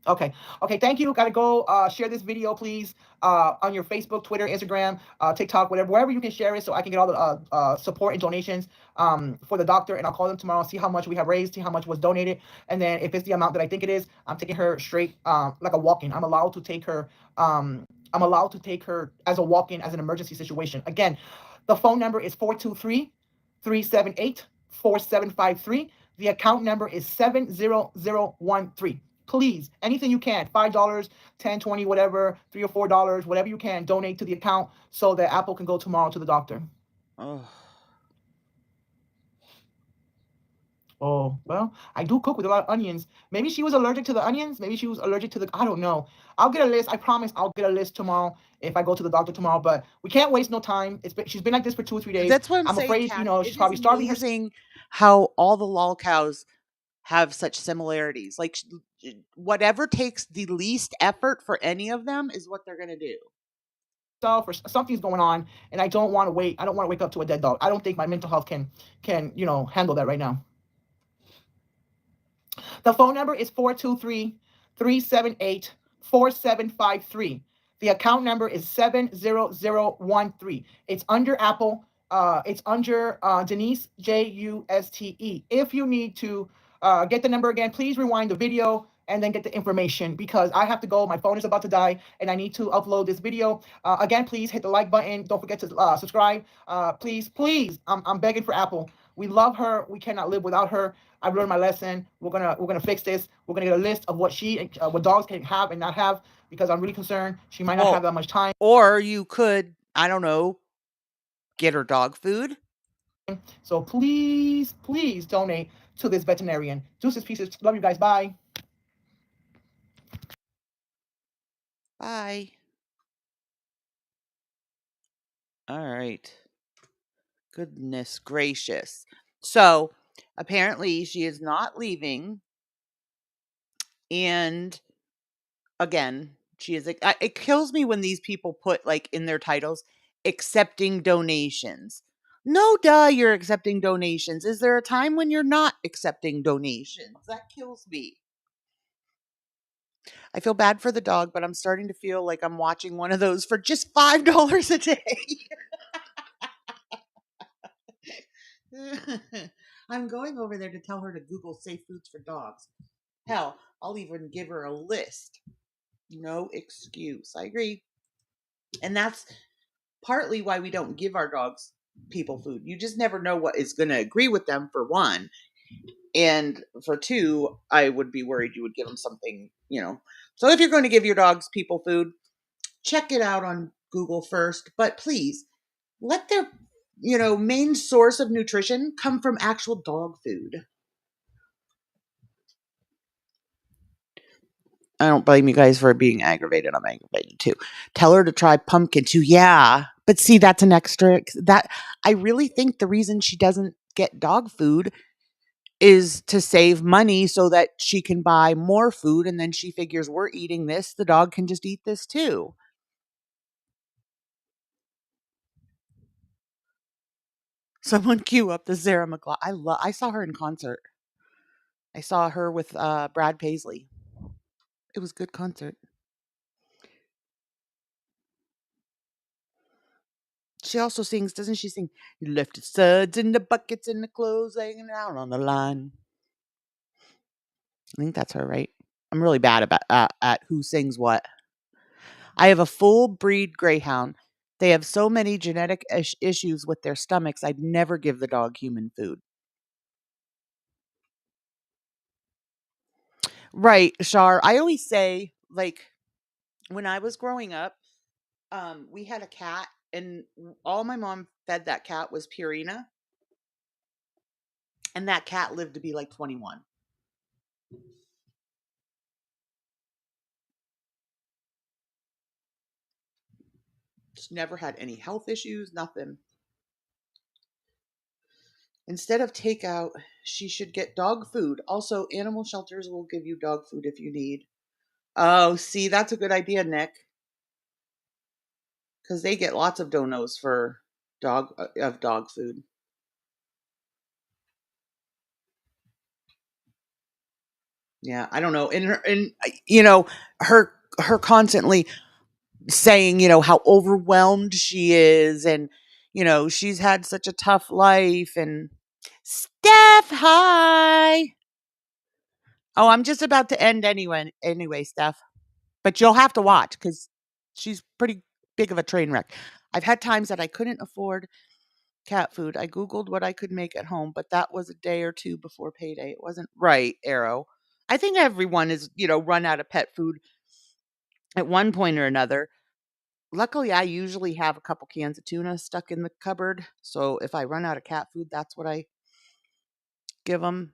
Okay, thank you. Gotta go share this video, please, on your Facebook, Twitter, Instagram, TikTok, wherever you can share it, so I can get all the support and donations for the doctor, and I'll call them tomorrow, see how much we have raised, see how much was donated, and then if it's the amount that I think it is, I'm taking her straight like a walk-in. I'm allowed to take her as a walk-in, as an emergency situation. Again, the phone number is 423-378-4753. The account number is 70013. Please, anything you can, $5, 10, 20, whatever, $3 or $4, whatever you can, donate to the account so that Apple can go tomorrow to the doctor. Oh. Oh, well, I do cook with a lot of onions. Maybe she was allergic to the onions. Maybe she was allergic to the, I don't know. I'll get a list. I promise I'll get a list tomorrow if I go to the doctor tomorrow. But we can't waste no time. She's been like this for 2 or 3 days. That's what I'm I'm saying, afraid, Kathy. she's It is probably starving herself. amazing how all the lol cows have such similarities. Like whatever takes the least effort for any of them is what they're gonna do. Or something's going on, and I don't want to wait. I don't want to wake up to a dead dog. I don't think my mental health can handle that right now. The phone number is 423-378-4753. The account number is 70013. It's under Apple. It's under Denise, Juste. If you need to get the number again, please rewind the video and then get the information, because I have to go. My phone is about to die, and I need to upload this video. Again, please hit the like button. Don't forget to subscribe. Please, please, I'm begging for Apple. We love her. We cannot live without her. I've learned my lesson. We're gonna fix this. We're gonna get a list of what dogs can have and not have, because I'm really concerned she might not have that much time. Or you could, I don't know, get her dog food. So please, please donate to this veterinarian. Deuces, pieces. Love you guys. Bye. Bye. All right. Goodness gracious. So apparently she is not leaving. And again, she is, it kills me when these people put like in their titles, accepting donations. No, duh, you're accepting donations. Is there a time when you're not accepting donations? That kills me. I feel bad for the dog, but I'm starting to feel like I'm watching one of those for just $5 a day. I'm going over there to tell her to Google safe foods for dogs. Hell, I'll even give her a list. No excuse. I agree. And that's partly why we don't give our dogs people food. You just never know what is going to agree with them, for one. And for two, I would be worried you would give them something, So if you're going to give your dogs people food, check it out on Google first. But please, let their, main source of nutrition come from actual dog food. I don't blame you guys for being aggravated. I'm aggravated too. Tell her to try pumpkin too. Yeah. But see, that's an extra that I really think the reason she doesn't get dog food is to save money so that she can buy more food. And then she figures we're eating this. The dog can just eat this too. Someone cue up the Sarah McLachlan. I saw her in concert. I saw her with Brad Paisley. It was a good concert. She also sings, doesn't she sing, "You left the suds in the buckets and the clothes hanging out on the line"? I think that's her, right? I'm really bad about at who sings what. I have a full breed greyhound. They have so many genetic issues with their stomachs, I'd never give the dog human food. Right, Shar. I always say, like, when I was growing up, we had a cat, and all my mom fed that cat was Purina, and that cat lived to be like 21. Just never had any health issues, nothing. Instead of takeout, she should get dog food. Also, animal shelters will give you dog food if you need. Oh, see, that's a good idea, Nick. Because they get lots of donos for dog food. Yeah, I don't know. Her constantly saying, how overwhelmed she is, and she's had such a tough life. And Steph, hi. Oh, I'm just about to end anyway, Steph. But you'll have to watch because she's pretty big of a train wreck. I've had times that I couldn't afford cat food. I Googled what I could make at home, but that was a day or two before payday. It wasn't right, Arrow. I think everyone is, run out of pet food at one point or another. Luckily, I usually have a couple cans of tuna stuck in the cupboard. So if I run out of cat food, that's what I give them.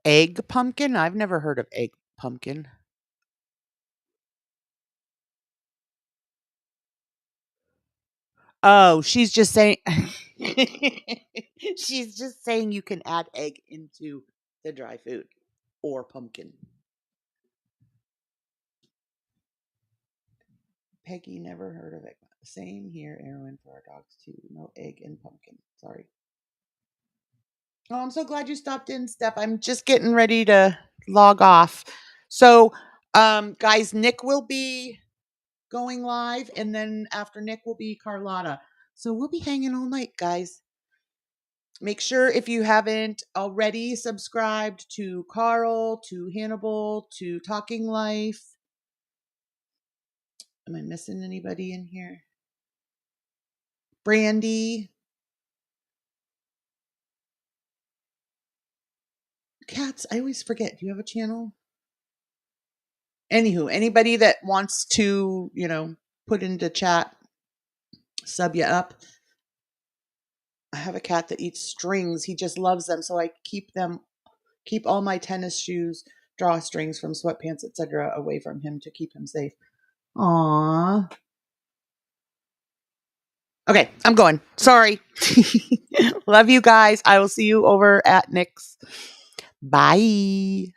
Egg pumpkin? I've never heard of egg pumpkin. Oh, she's just saying she's just saying you can add egg into the dry food or pumpkin. Peggy never heard of it. Same here, Erwin, for our dogs too. No egg and pumpkin. Sorry. Oh, I'm so glad you stopped in, Steph. I'm just getting ready to log off. So, guys, Nick will be going live, and then after Nick will be Carlotta. So we'll be hanging all night, guys. Make sure if you haven't already subscribed to Carl, to Hannibal, to Talking Life. Am I missing anybody in here? Brandy. Cats, I always forget. Do you have a channel? Anywho, anybody that wants to, put into chat, sub you up. I have a cat that eats strings. He just loves them, so I keep all my tennis shoes, drawstrings from sweatpants, etc., away from him to keep him safe. Aww. Okay, I'm going. Sorry. Love you guys. I will see you over at Nick's. Bye.